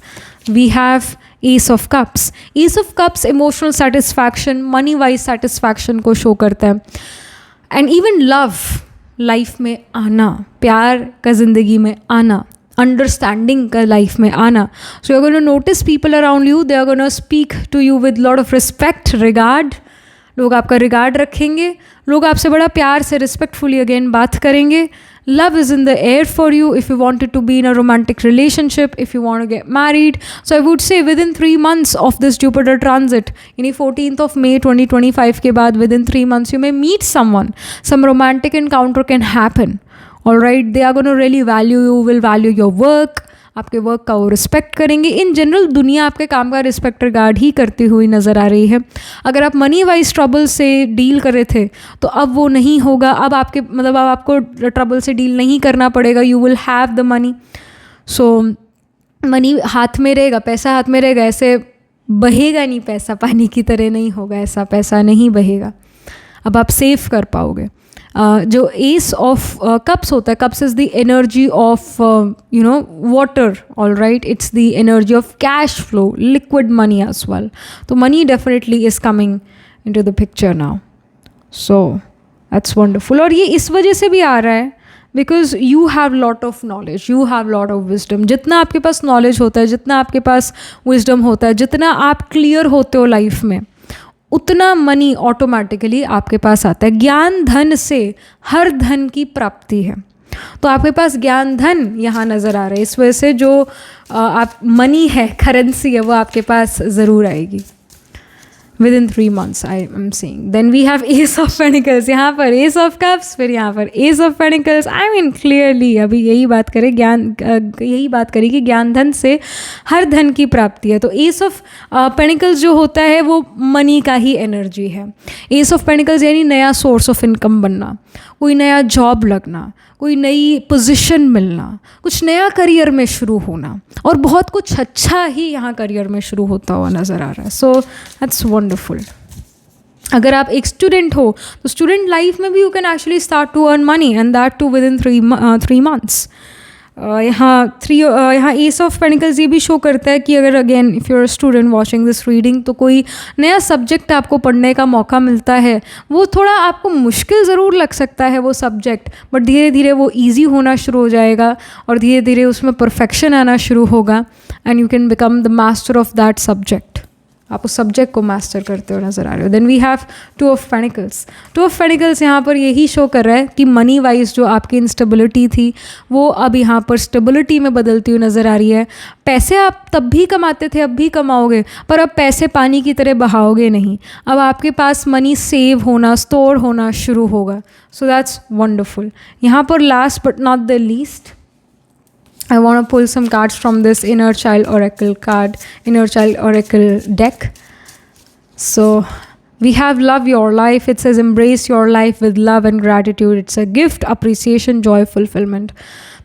We have ace of cups. Ace of cups emotional satisfaction, money wise satisfaction को शो करता है. एंड इवन लव, लाइफ में आना, प्यार का ज़िंदगी में आना, अंडरस्टैंडिंग का लाइफ में आना. So you are gonna notice people around you, they are gonna speak to you with lot of respect, regard. लोग आपका रिगार्ड रखेंगे, लोग आपसे बड़ा प्यार से रिस्पेक्टफुली अगेन बात करेंगे. Love is in the air for you if you wanted to be in a romantic relationship, if you want to get married. So I would say with in 3 months of this Jupiter transit, यानी 14th May 2025 के बाद with in 3 months you may meet someone, some romantic encounter can happen. Alright, they are gonna really value you, will value your work, आपके work का वो respect करेंगे. In general दुनिया आपके काम का रिस्पेक्ट रिगार्ड ही करती हुई नज़र आ रही है. अगर आप मनी वाइज ट्रबल से डील कर रहे थे तो अब वो नहीं होगा. अब आपके मतलब अब आपको ट्रबल से डील नहीं करना पड़ेगा. You will have the money. So money हाथ में रहेगा, पैसा हाथ में रहेगा. ऐसे बहेगा नहीं पैसा, पानी की तरह नहीं होगा, ऐसा पैसा नहीं बहेगा. अब आप सेव कर पाओगे. जो एस ऑफ कप्स होता है, cups is the energy of you know water. All right, it's the energy of cash flow, liquid money as well. तो money definitely is coming into the picture now. So that's wonderful. और ये इस वजह से भी आ रहा है because you have lot of knowledge, you have lot of wisdom. जितना आपके पास नॉलेज होता है, जितना आपके पास विजडम होता है, जितना आप क्लियर होते हो लाइफ में, उतना मनी ऑटोमेटिकली आपके पास आता है. ज्ञान धन से हर धन की प्राप्ति है. तो आपके पास ज्ञान धन यहाँ नज़र आ रहा है. इस वजह से जो आप मनी है, करेंसी है, वो आपके पास ज़रूर आएगी within 3 months. I am saying. Then we have Ace of Pentacles. यहाँ पर Ace of Cups, फिर यहाँ पर Ace of Pentacles. I mean clearly अभी यही बात करें कि ज्ञान धन से हर धन की प्राप्ति है. तो Ace of Pentacles जो होता है वो मनी का ही एनर्जी है. Ace of Pentacles यानी नया सोर्स ऑफ इनकम बनना, कोई नया जॉब लगना, कोई नई पोजीशन मिलना, कुछ नया करियर में शुरू होना, और बहुत कुछ अच्छा ही यहाँ करियर में शुरू होता हुआ नज़र आ रहा है. सो दैट्स वंडरफुल. अगर आप एक स्टूडेंट हो तो स्टूडेंट लाइफ में भी you can actually start to earn money, and that too with in 3 months. यहाँ एस ऑफ पेनिकल्स ये भी शो करता है कि अगर again if you are student watching this reading, तो कोई नया सब्जेक्ट आपको पढ़ने का मौका मिलता है. वो थोड़ा आपको मुश्किल ज़रूर लग सकता है वो सब्जेक्ट, बट धीरे धीरे वो ईजी होना शुरू हो जाएगा और धीरे धीरे उसमें परफेक्शन आना शुरू होगा, and you can become the master of that subject. आप उस सब्जेक्ट को मास्टर करते हो नज़र आ रहे हो. Then we have 2 of Pentacles. 2 of Pentacles यहाँ पर यही शो कर रहा है कि मनी वाइज जो आपकी इंस्टेबिलिटी थी वो अब यहाँ पर स्टेबिलिटी में बदलती हुई नज़र आ रही है. पैसे आप तब भी कमाते थे, अब भी कमाओगे, पर अब पैसे पानी की तरह बहाओगे नहीं. अब आपके पास मनी सेव होना, स्टोर होना शुरू होगा. सो दैट्स वंडरफुल. यहाँ पर last but not the least, I want to pull some cards from this Inner Child Oracle deck. So we have Love Your Life. It says embrace your life with love and gratitude. It's a gift, appreciation, joy, fulfillment.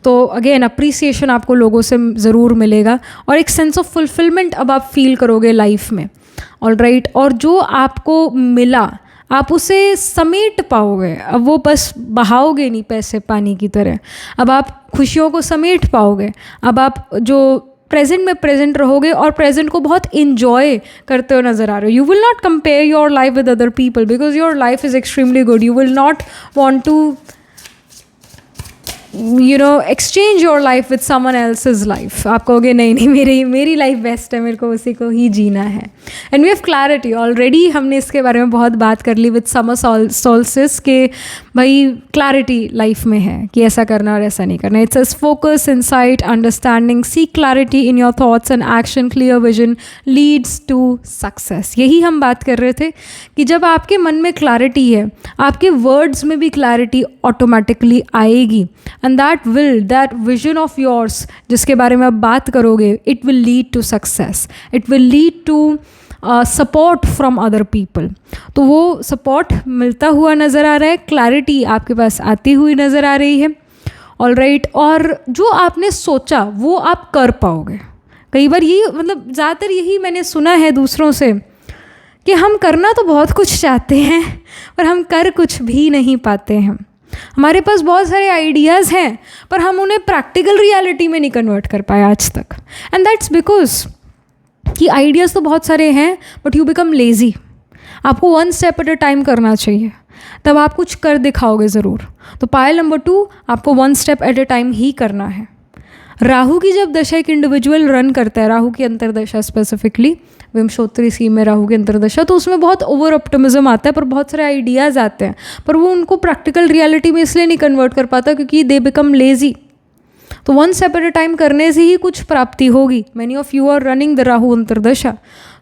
तो again appreciation आपको लोगों से ज़रूर मिलेगा और एक sense of fulfilment अब आप फील करोगे लाइफ में. ऑलराइट. और जो आपको मिला आप उसे समेट पाओगे. अब वो बस बहाओगे नहीं पैसे पानी की तरह. अब आप खुशियों को समेट पाओगे. अब आप जो प्रेजेंट में प्रेजेंट रहोगे और प्रेजेंट को बहुत इन्जॉय करते हुए नज़र आ रहे हो. You will not compare your life with other people because your life is extremely good. You will not want to exchange your life with someone else's life. आप कहोगे नहीं मेरी लाइफ बेस्ट है, मेरे को उसी को ही जीना है. And we have clarity. Already हमने इसके बारे में बहुत बात कर ली विद समर सोल्स्टिस के भाई क्लैरिटी लाइफ में है कि ऐसा करना और ऐसा नहीं करना. It's a focus, insight, understanding, seek clarity in your thoughts and action, clear vision leads to success. यही हम बात कर रहे थे कि जब आपके मन में क्लैरिटी है, आपके वर्ड्स में भी क्लैरिटी ऑटोमेटिकली आएगी. And that vision of yours जिसके बारे में आप बात करोगे, it will lead to success. It will lead to support from other people. तो वो सपोर्ट मिलता हुआ नज़र आ रहा है. क्लैरिटी आपके पास आती हुई नज़र आ रही है. ऑलराइट. और जो आपने सोचा वो आप कर पाओगे. कई बार ये ज़्यादातर यही मैंने सुना है दूसरों से कि हम करना तो बहुत कुछ चाहते हैं पर हम कर कुछ भी नहीं पाते हैं. हमारे पास बहुत सारे आइडियाज़ हैं पर हम उन्हें प्रैक्टिकल रियलिटी में नहीं कन्वर्ट कर पाए आज तक. एंड दैट्स बिकॉज कि आइडियाज़ तो बहुत सारे हैं बट यू बिकम लेज़ी. आपको 1 step एट अ टाइम करना चाहिए, तब आप कुछ कर दिखाओगे ज़रूर. तो पायल नंबर 2, आपको 1 step एट अ टाइम ही करना है. राहु की जब दशा एक इंडिविजुअल रन करता है, राहु की अंतरदशा स्पेसिफिकली विंशोत्तरी स्कीम में राहु की अंतरदशा, तो उसमें बहुत ओवर ऑप्टिमिज्म आता है पर बहुत सारे आइडियाज़ आते हैं पर वो उनको प्रैक्टिकल रियलिटी में इसलिए नहीं कन्वर्ट कर पाता क्योंकि दे बिकम लेज़ी. तो 1 step एट अ टाइम करने से ही कुछ प्राप्ति होगी. Many of you are running the Rahu अंतरदशा.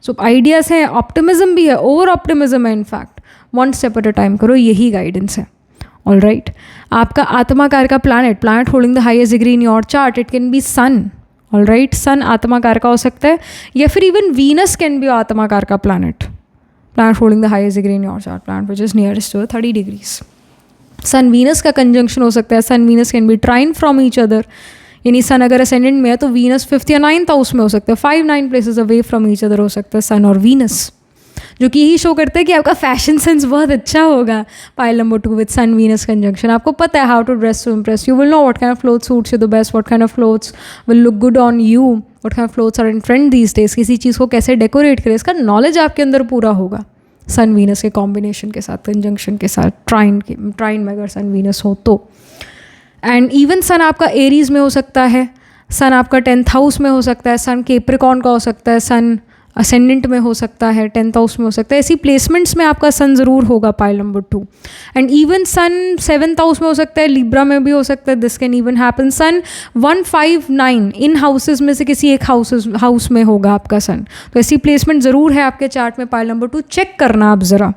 सो आइडियाज़ हैं, ऑप्टिमिज्म भी है, ओवर ऑप्टिमिज्म है. In fact 1 step at a time करो, यही गाइडेंस है. ऑलराइट. आपका आत्माकार का planet holding the highest degree in your chart, it can be sun. Alright. Sun आत्माकार का हो सकता है या फिर इवन वीनस कैन बी आत्माकार का planet holding the highest degree in your chart, planet which is nearest to 30 degrees. Sun Venus का कंजंक्शन हो सकता है. Sun Venus can be trine from each other. यानी सन अगर असेंडेंट में है तो वीनस 5th या 9th हाउस में हो सकता है. 5-9 places away from each other हो सकता है सन और वीनस, जो कि यही शो करता है कि आपका फैशन सेंस बहुत अच्छा होगा. Pile number 2 with sun Venus conjunction. आपको पता है how to dress to impress. You will know what kind of clothes suits you the best, what kind of clothes will look good on you, what kind of clothes are in trend these days. किसी चीज़ को कैसे decorate करें, इसका knowledge आपके अंदर पूरा होगा सन वीनस के कॉम्बिनेशन के साथ, कंजंक्शन के साथ, ट्राइन में अगर सन वीनस हो तो. एंड इवन सन आपका एरीज में हो सकता है, सन आपका 10th हाउस में हो सकता है, सन कैप्रिकॉर्न का हो सकता है, सन असेंडेंट में हो सकता है, 10th हाउस में हो सकता है। ऐसी प्लेसमेंट्स में आपका सन ज़रूर होगा pile number 2। And even sun 7th house में हो सकता है, लिब्रा में भी हो सकता है, this can even happen. Sun 1, 5, 9 in houses में से किसी एक हाउस में होगा आपका सन। तो ऐसी प्लेसमेंट ज़रूर है आपके चार्ट में पाइल नंबर 2, चेक करना आप ज़रा।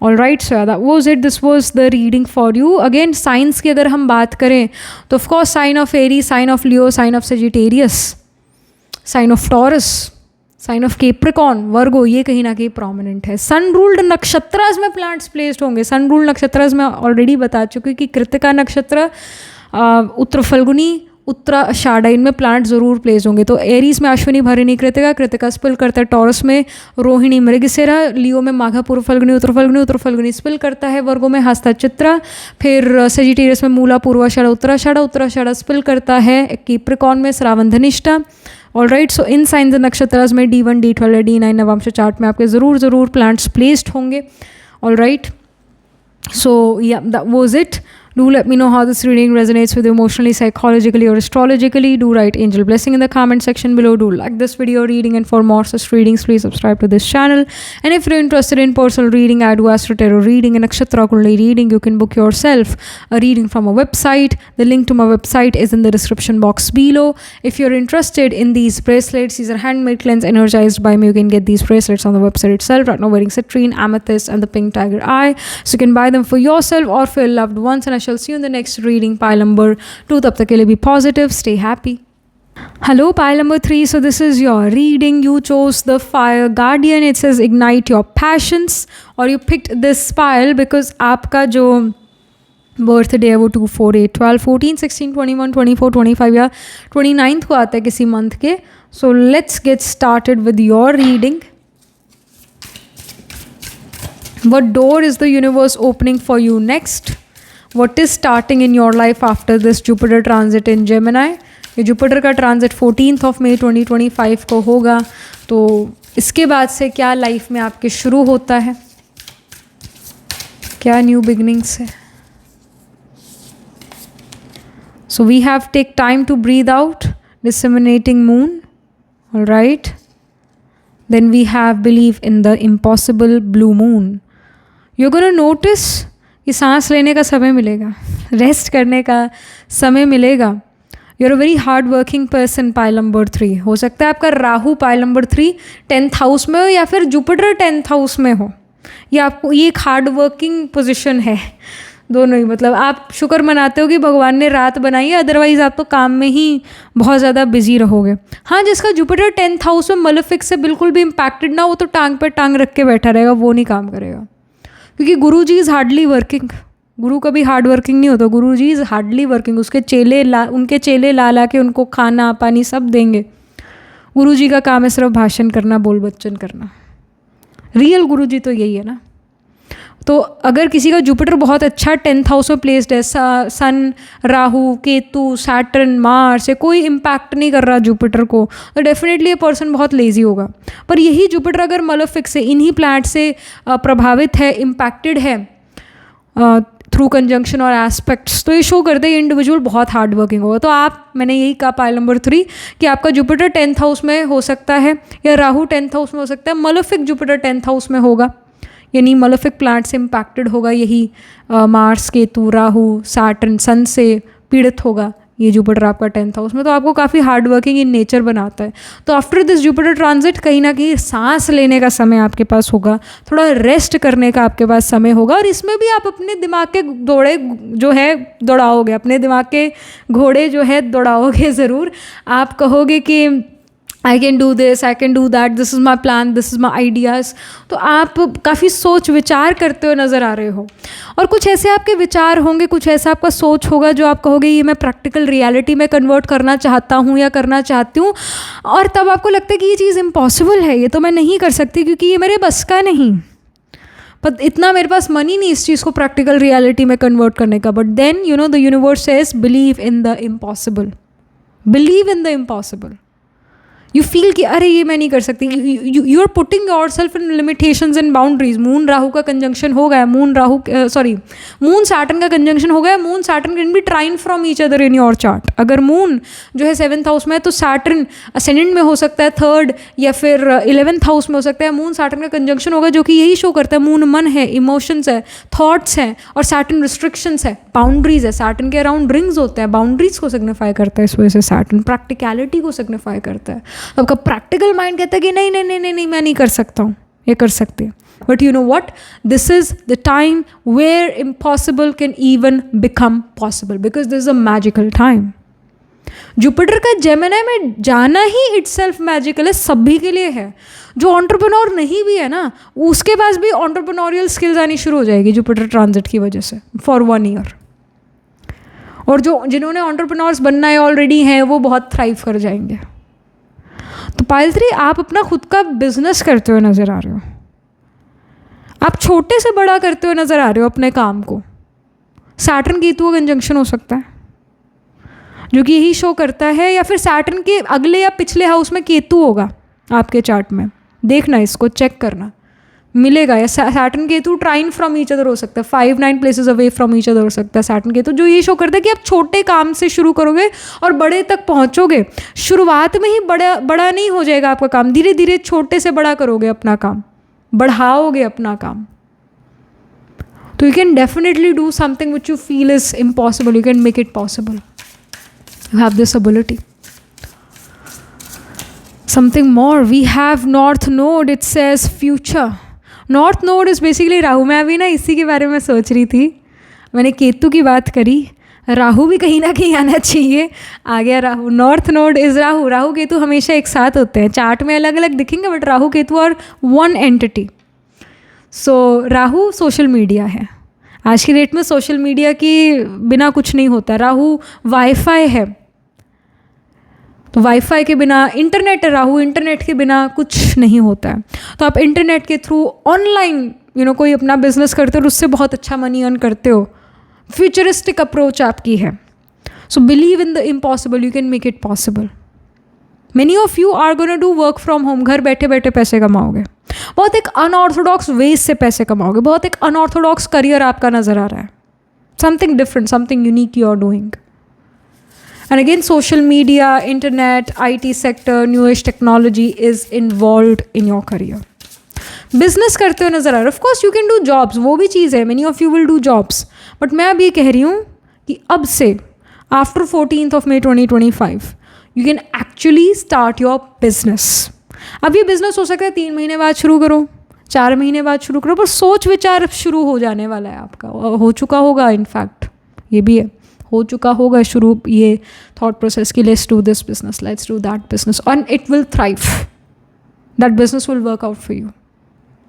All right, so that was it, this was the reading for you. Again science की अगर हम बात करें तो of course sign of Aries, sign of Leo, sign of Sagittarius, sign of Taurus, sign of Capricorn, Virgo, ये कहीं ना कहीं प्रोमिनेंट है। सन रूल्ड नक्षत्रज में प्लांट्स प्लेस्ड होंगे। सन रूल्ड नक्षत्रज में ऑलरेडी बता चुकी कि कृतिका नक्षत्र, उत्तर फल्गुनी, उत्तराषाढ़, इनमें प्लांट ज़रूर प्लेस होंगे। तो एरीज में अश्विनी भरिणी कृतिका, कृतिका स्पिल करता है। टॉरस में रोहिणी मृगशिरा, लियो में माघा पूर्व फल्गुनी, उत्तर फल्गुनी स्पिल करता है। वर्गो में हस्ता चित्रा, फिर सेजिटेरियस में मूला पूर्वाषाढ़, उत्तराषाढ़ स्पिल करता है। कैप्रिकॉर्न में Shravan Dhanishtha. All right, so in science nakshatras में D1, D12, D9 Navamsa chart में आपके ज़रूर प्लांट्स प्लेस्ड होंगे। ऑल राइट, सो या that was it. Do let me know how this reading resonates with you emotionally, psychologically, or astrologically. Do write angel blessing in the comment section below. Do like this video reading, and for more such readings, please subscribe to this channel. And if you're interested in personal reading, I do Astro Tarot reading and Nakshatra Kundali reading. You can book yourself a reading from a website. The link to my website is in the description box below. If you're interested in these bracelets, these are handmade cleansed, energized by me. You can get these bracelets on the website itself. Right now, wearing citrine, amethyst, and the pink tiger eye. So you can buy them for yourself or for your loved ones. And I shall see you in the next reading, pile number 2. तब तक के लिए be positive, stay happy. Hello, pile number 3. So this is your reading. You chose the Fire Guardian. It says ignite your passions, or you picked this pile because आपका जो birthday है वो 2, 4, 8, 12, 14, 16, 21, 24, 25 या 29 को आता है किसी मंथ के. So let's get started with your reading. What door is the universe opening for you next? What is starting in your life after this Jupiter transit in Gemini? ये जुपिटर का ट्रांजिट 14th of May 2025 को होगा. तो इसके बाद से क्या life में आपके शुरू होता है, क्या न्यू बिगनिंग्स है. So we have take time to breathe out, disseminating moon. All right. Then we have believe in the impossible blue moon. You're going to notice कि सांस लेने का समय मिलेगा, रेस्ट करने का समय मिलेगा. You are a very hard working person, pile number 3. हो सकता है आपका Rahu pile number 3 10th house में हो या फिर जुपिटर 10th हाउस में हो. या आपको ये एक हार्ड वर्किंग पोजिशन है, दोनों ही. मतलब आप शुक्र मनाते हो कि भगवान ने रात बनाई है, अदरवाइज़ आप तो काम में ही बहुत ज़्यादा बिजी रहोगे. हाँ, जिसका जुपिटर 10th हाउस में मलेफिक से बिल्कुल भी इम्पैक्टेड ना, वो तो टांग पर टांग रख के बैठा रहेगा, वो नहीं काम करेगा. क्योंकि गुरु जी इज़ हार्डली वर्किंग. गुरु कभी हार्ड वर्किंग नहीं होता. गुरु जी इज़ हार्डली वर्किंग. उनके चेले ला के उनको खाना पानी सब देंगे. गुरु जी का काम है सिर्फ भाषण करना, बोल बच्चन करना. रियल गुरु जी तो यही है ना. तो अगर किसी का जुपिटर बहुत अच्छा 10th हाउस में प्लेस्ड है, सन, राहु, केतु, सैटर्न, मार्स, कोई इम्पैक्ट नहीं कर रहा जुपिटर को, तो डेफिनेटली ये पर्सन बहुत लेजी होगा. पर यही जुपिटर अगर मलेफिक से, इन्हीं प्लैनेट से प्रभावित है, इम्पैक्टेड है थ्रू कंजंक्शन और एस्पेक्ट्स, तो ये शो करते हैं इंडिविजुअल बहुत हार्ड वर्किंग होगा. तो आप, मैंने यही कहा पाइल नंबर 3 कि आपका जुपिटर 10th हाउस में हो सकता है या राहु 10th हाउस में हो सकता है. मलेफिक जुपिटर 10th हाउस में होगा, यानी मलेफिक प्लांट से इम्पैक्टेड होगा. यही मार्स, केतु, राहु, सैटर्न, सन से पीड़ित होगा ये जुपिटर आपका 10th हाउस में. तो आपको काफ़ी हार्ड वर्किंग इन नेचर बनाता है. तो आफ्टर दिस जुपिटर ट्रांजिट कहीं ना कहीं सांस लेने का समय आपके पास होगा, थोड़ा रेस्ट करने का आपके पास समय होगा. और इसमें भी आप अपने दिमाग के घोड़े जो है दौड़ाओगे, अपने दिमाग के घोड़े जो है दौड़ाओगे ज़रूर. आप कहोगे कि I can do this, I can do that, this is my plan, this is my ideas. तो आप काफ़ी सोच विचार करते हुए नज़र आ रहे हो. और कुछ ऐसे आपके विचार होंगे, कुछ ऐसा आपका सोच होगा जो आप कहोगे ये मैं प्रैक्टिकल रियलिटी में कन्वर्ट करना चाहता हूँ या करना चाहती हूँ. और तब आपको लगता है कि ये चीज़ इम्पॉसिबल है, ये तो मैं नहीं कर सकती क्योंकि ये मेरे बस का नहीं, पर इतना मेरे पास मनी नहीं इस चीज़ को प्रैक्टिकल रियलिटी में कन्वर्ट करने का. But then you know the universe says believe in the impossible, believe in the impossible. You feel कि अरे ये मैं नहीं कर सकती, you are putting yourself in limitations and boundaries. Moon Rahu का कंजंक्शन हो गया, मून सैटर्न का कंजंक्शन हो गया। Moon Saturn can be trine from each other in your chart. अगर मून जो है 7th हाउस में है तो सैटर्न असेंडेंट में हो सकता है 3rd, या फिर 11th हाउस में हो सकता है। मून सैटर्न का कंजंक्शन होगा, जो कि यही शो करता है मून मन है, इमोशंस है, थॉट्स हैं, और सैटर्न रिस्ट्रिक्शंस है, बाउंड्रीज है। सैटर्न के अराउंड रिंग्स होते हैं, बाउंड्रीज को सिग्निफाई करता है। इस वजह से सैटर्न प्रैक्टिकलिटी को सिग्निफाई करता है। आपका प्रैक्टिकल माइंड कहता है कि नहीं नहीं नहीं नहीं नहीं मैं नहीं कर सकता हूँ, ये कर सकते हैं। But you know what, this is the time where impossible can even become possible, because this is a magical time. Jupiter का जेमिनी में जाना ही इटसेल्फ मैजिकल है, सभी के लिए है। जो एंटरप्रेन्योर नहीं भी है ना, उसके पास भी एंटरप्रेन्योरियल स्किल्स आनी शुरू हो जाएगी जुपिटर ट्रांजिट की वजह से फॉर 1 ईयर। और जिन्होंने एंटरप्रेन्योर्स बनना है ऑलरेडी हैं, वो बहुत थ्राइव कर जाएंगे। तो पायल 3, आप अपना खुद का बिजनेस करते हुए नज़र आ रहे हो, आप छोटे से बड़ा करते हुए नज़र आ रहे हो अपने काम को। सैटर्न केतु का कंजंक्शन हो सकता है, जो कि यही शो करता है, या फिर सैटर्न के अगले या पिछले हाउस में केतु होगा आपके चार्ट में। देखना, इसको चेक करना, मिलेगा। या Saturn Ketu trine from each other हो सकता है, 5-9 places away from each other हो सकता है सैटर्न केतु, जो ये शो करता है कि आप छोटे काम से शुरू करोगे और बड़े तक पहुंचोगे। शुरुआत में ही बड़ा नहीं हो जाएगा आपका काम, धीरे धीरे छोटे से बड़ा करोगे अपना काम, बढ़ाओगे अपना काम। तो you can definitely do something which you feel is impossible, you can make it possible, you have this ability. Something more, we have North Node, it says future. North Node is basically Rahu. मैं अभी ना इसी के बारे में सोच रही थी, मैंने केतु की बात करी, राहु भी कहीं ना कहीं आना चाहिए, आ गया Rahu. North node is Rahu. Rahu Ketu हमेशा एक साथ होते हैं, चार्ट में अलग अलग दिखेंगे बट राहु केतु और वन एंटिटी। सो राहु सोशल मीडिया है, आज की डेट में सोशल मीडिया की बिना कुछ नहीं होता। राहु वाईफाई है, तो वाईफाई के बिना इंटरनेट है, राहु इंटरनेट के बिना कुछ नहीं होता है। तो आप इंटरनेट के थ्रू ऑनलाइन कोई अपना बिजनेस करते हो और उससे बहुत अच्छा मनी अर्न करते हो। फ्यूचरिस्टिक अप्रोच आपकी है। So believe in the impossible, you can make it possible. Many of you are gonna do work from home, घर बैठे बैठे पैसे कमाओगे, बहुत एक अनऑर्थोडॉक्स वेज से पैसे कमाओगे, बहुत एक अनऑर्थोडॉक्स करियर आपका नज़र आ रहा है। Something different, something unique you are doing. And again, social media, internet, IT sector, newish technology is involved in your career. Business करते हो नज़र आ रहा है। Of course you can do jobs, वो भी चीज़ है, many of you will do jobs. But मैं अब ये कह रही हूँ कि अब से after 14th of May 2025, you can actually start your business. अब ये business हो सकता है 3 महीने बाद शुरू करो, 4 महीने बाद शुरू करो, पर सोच विचार शुरू हो जाने वाला है आपका, हो चुका होगा इनफैक्ट, ये भी है, हो चुका होगा शुरू ये थॉट प्रोसेस की let's do this business, let's do that business, and it will thrive, that business will work out for you,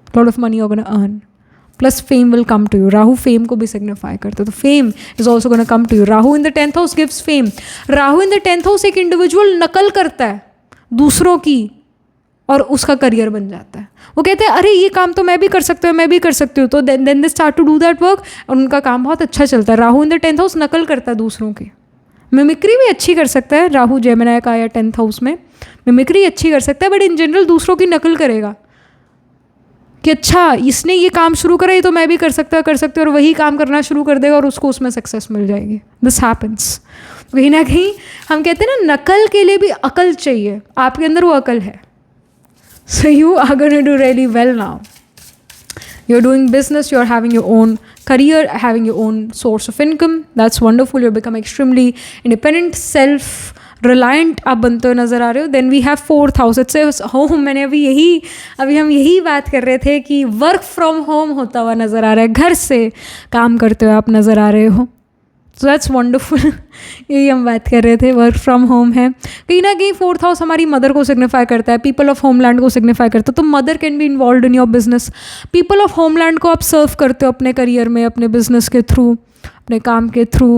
lot of money you are gonna earn, plus fame will come to you. Rahu fame को भी signify करते, तो fame is also gonna come to you. Rahu in the 10th house gives fame. Rahu in the 10th house एक individual नकल करता है दूसरों की और उसका करियर बन जाता है। वो कहते हैं अरे ये काम तो मैं भी कर सकता हूँ, मैं भी कर सकती हूँ, तो then they start to do that work और उनका काम बहुत अच्छा चलता है। Rahu in the 10th house नकल करता है दूसरों की, मिमिक्री भी अच्छी कर सकता है। राहु जेमिनी का या 10th हाउस में मिमिक्री अच्छी कर सकता है, बट इन जनरल दूसरों की नकल करेगा कि अच्छा इसने ये काम शुरू करा, ये तो मैं भी कर सकता हूँ, और वही काम करना शुरू कर देगा और उसको उसमें सक्सेस मिल जाएगी। This happens. कहीं ना कहीं हम कहते हैं ना, नकल के लिए भी अकल चाहिए, आपके अंदर वो अकल है। So you are going to do really well now. You're doing business, you're having your own career, having your own source of income. That's wonderful. You're becoming extremely independent, self-reliant आप बनते हो नज़र आ रहे हो. Then we have 4th house. It says home. मैंने अभी हम यही बात कर रहे थे कि work from home होता हुआ नज़र आ रहा है, घर से काम करते हुए आप नज़र आ रहे हो. सो दैट्स वंडरफुल। यही हम बात कर रहे थे, वर्क फ्रॉम होम है। कहीं ना कहीं 4th हाउस हमारी मदर को सिग्निफाई करता है, पीपल ऑफ होमलैंड को सिग्निफाई करता है। तो mother can be involve in your business. People of homeland को आप सर्व करते हो अपने करियर में, अपने बिजनेस के थ्रू, अपने काम के थ्रू।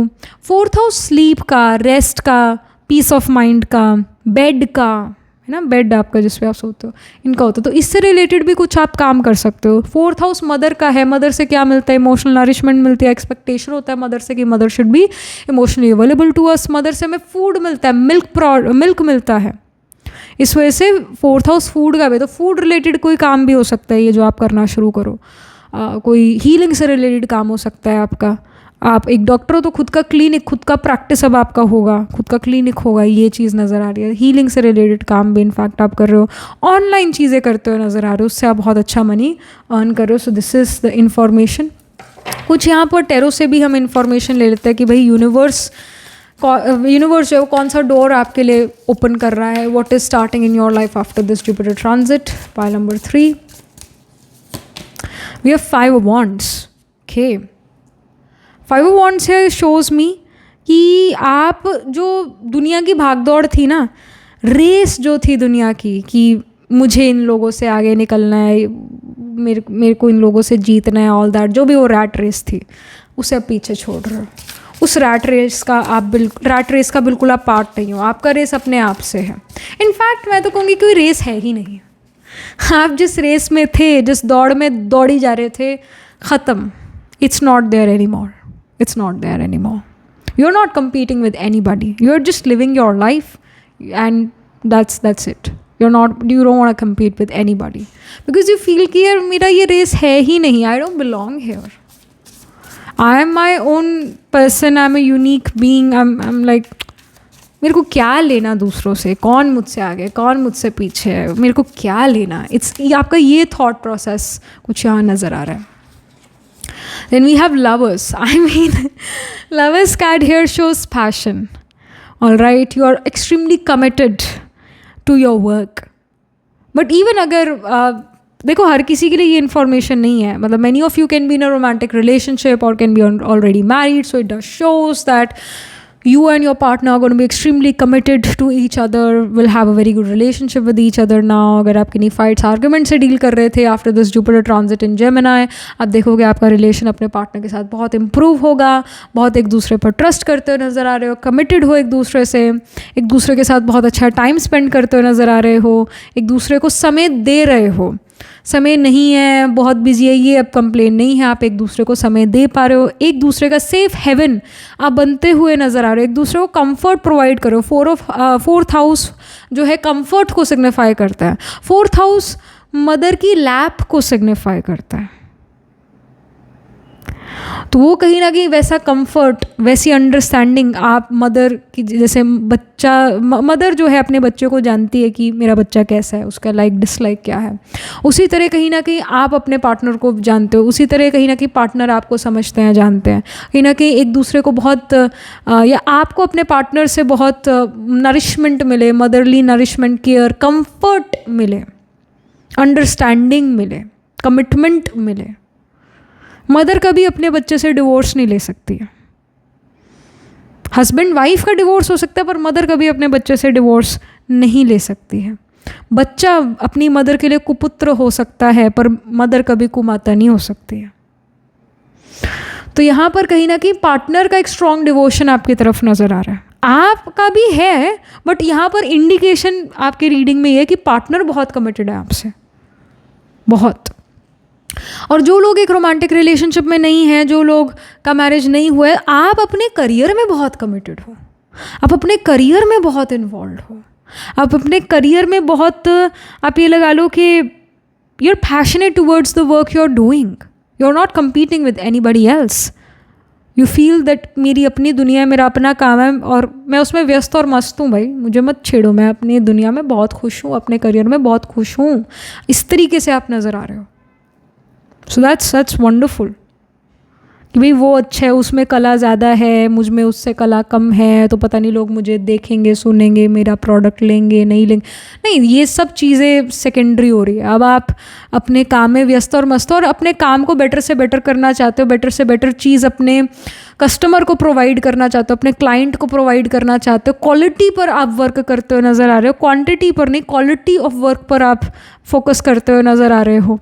4th हाउस स्लीप का, रेस्ट का, पीस ऑफ माइंड का, बेड का, है ना, बेड आपका जिस पे आप सोते हो, इनका होता है। तो इससे रिलेटेड भी कुछ आप काम कर सकते हो। 4th हाउस मदर का है। मदर से क्या मिलता है? इमोशनल नरिशमेंट मिलती है, एक्सपेक्टेशन होता है मदर से कि mother should be emotionally available to us. Mother से हमें फूड मिलता है, मिल्क मिलता है, इस वजह से 4th हाउस फूड का भी, तो फूड रिलेटेड कोई काम भी हो सकता है ये जो आप करना शुरू करो। कोई हीलिंग से रिलेटेड काम हो सकता है आपका। आप एक डॉक्टर हो तो खुद का क्लिनिक, खुद का प्रैक्टिस अब आपका होगा, खुद का क्लिनिक होगा, ये चीज़ नज़र आ रही है। हीलिंग से रिलेटेड काम भी इनफैक्ट आप कर रहे हो, ऑनलाइन चीज़ें करते हुए नज़र आ रहे हो, उससे आप बहुत अच्छा मनी अर्न कर रहे हो। So this is the information. कुछ यहाँ पर टेरो से भी हम इंफॉर्मेशन ले लेते हैं कि भाई यूनिवर्स जो है कौन सा डोर आपके लिए ओपन कर रहा है। What is starting in your life after this Jupiter transit. Pile number 3 we have 5 of wands। Okay, 5 of wands here shows me कि आप जो दुनिया की भागदौड़ थी ना, रेस जो थी दुनिया की कि मुझे इन लोगों से आगे निकलना है, मेरे को इन लोगों से जीतना है, ऑल दैट जो भी वो रैट रेस थी उसे आप पीछे छोड़ रहे हो। उस रैट रेस का बिल्कुल आप पार्ट नहीं हो। आपका रेस अपने आप से है। इनफैक्ट मैं तो कहूँगी कोई रेस है ही नहीं। आप जिस रेस में थे, जिस दौड़ में दौड़ी जा रहे थे, ख़त्म। It's not there anymore. It's not there anymore. You are not competing with anybody. You are just living your life and that's it. You don't want to compete with anybody because you feel कि यार मेरा ये race है ही नहीं. I don't belong here. I am my own person. I'm a unique being. I'm like, मेरे को क्या लेना दूसरों से, कौन मुझसे आगे, कौन मुझसे पीछे है, मेरे को क्या लेना. आपका ये थॉट प्रोसेस कुछ यहाँ नज़र आ रहा है. Then we have lovers. I mean, lovers card here shows passion. All right, you are extremely committed to your work. But even अगर देखो हर किसी के लिए ये इन्फॉर्मेशन नहीं है. मतलब many of you can be in a romantic relationship or can be already married. So it does shows that you and your partner are going to be extremely committed to each other, will have a very good relationship with each other now. अगर आप किन्हीं fights argument से deal कर रहे थे after this Jupiter transit in Gemini, आप देखोगे आपका रिलेशन अपने पार्टनर के साथ बहुत इंप्रूव होगा. बहुत एक दूसरे पर ट्रस्ट करते हुए नज़र आ रहे हो, कमिटेड हो एक दूसरे से, एक दूसरे के साथ बहुत अच्छा टाइम स्पेंड करते हुए नज़र आ रहे हो, एक दूसरे को समय दे रहे हो. समय नहीं है, बहुत बिजी है, ये अब कंप्लेन नहीं है. आप एक दूसरे को समय दे पा रहे हो, एक दूसरे का सेफ हेवन आप बनते हुए नज़र आ रहे हो, एक दूसरे को कंफर्ट प्रोवाइड करो. 4th हाउस जो है कंफर्ट को सिग्निफाई करता है. 4th हाउस मदर की लैप को सिग्निफाई करता है. तो वो कहीं ना कहीं वैसा कंफर्ट, वैसी अंडरस्टैंडिंग आप मदर की, जैसे मदर जो है अपने बच्चे को जानती है कि मेरा बच्चा कैसा है, उसका लाइक डिसलाइक क्या है, उसी तरह कहीं ना कहीं आप अपने पार्टनर को जानते हो, उसी तरह कहीं ना कहीं पार्टनर आपको समझते हैं, जानते हैं. कहीं ना कहीं एक दूसरे को बहुत या आपको अपने पार्टनर से बहुत नरिशमेंट मिले, मदरली नरिशमेंट, केयर, कंफर्ट मिले, अंडरस्टैंडिंग मिले, कमिटमेंट मिले. मदर कभी अपने बच्चे से डिवोर्स नहीं ले सकती है. हस्बैंड वाइफ का डिवोर्स हो सकता है पर मदर कभी अपने बच्चे से डिवोर्स नहीं ले सकती है. बच्चा अपनी मदर के लिए कुपुत्र हो सकता है पर मदर कभी कुमाता नहीं हो सकती है. तो यहाँ पर कहीं ना कहीं पार्टनर का एक स्ट्रॉन्ग डिवोशन आपकी तरफ नज़र आ रहा है. आपका भी है बट यहाँ पर इंडिकेशन आपकी रीडिंग में ये है कि पार्टनर बहुत कमिटेड है आपसे, बहुत. और जो लोग एक रोमांटिक रिलेशनशिप में नहीं हैं, जो लोग का मैरिज नहीं हुआ है, आप अपने करियर में बहुत कमिटेड हो, आप अपने करियर में बहुत इन्वॉल्व हो, आप अपने करियर में बहुत, आप ये लगा लो कि you are passionate towards the work you are doing. You are not competing with anybody else. You feel that मेरी अपनी दुनिया है, मेरा अपना काम है और मैं उसमें व्यस्त और मस्त हूँ. भाई मुझे मत छेड़ो, मैं अपनी दुनिया में बहुत खुश हूँ, अपने करियर में बहुत खुश हूँ. इस तरीके से आप नज़र आ रहे हो. सो दैट्स वंडरफुल कि भाई वो अच्छा है, उसमें कला ज़्यादा है, मुझ में उससे कला कम है, तो पता नहीं लोग मुझे देखेंगे, सुनेंगे, मेरा प्रोडक्ट लेंगे नहीं लेंगे. नहीं, ये सब चीज़ें सेकेंडरी हो रही है. अब आप अपने काम में व्यस्त और मस्त हो और अपने काम को बेटर से बेटर करना चाहते हो, बेटर से बेटर चीज़ अपने कस्टमर को प्रोवाइड करना चाहते हो, अपने क्लाइंट को प्रोवाइड करना चाहते हो. क्वालिटी पर आप वर्क करते हुए नज़र आ रहे हो, क्वांटिटी पर नहीं, क्वालिटी ऑफ वर्क पर आप फोकस करते हुए नज़र आ रहे हो.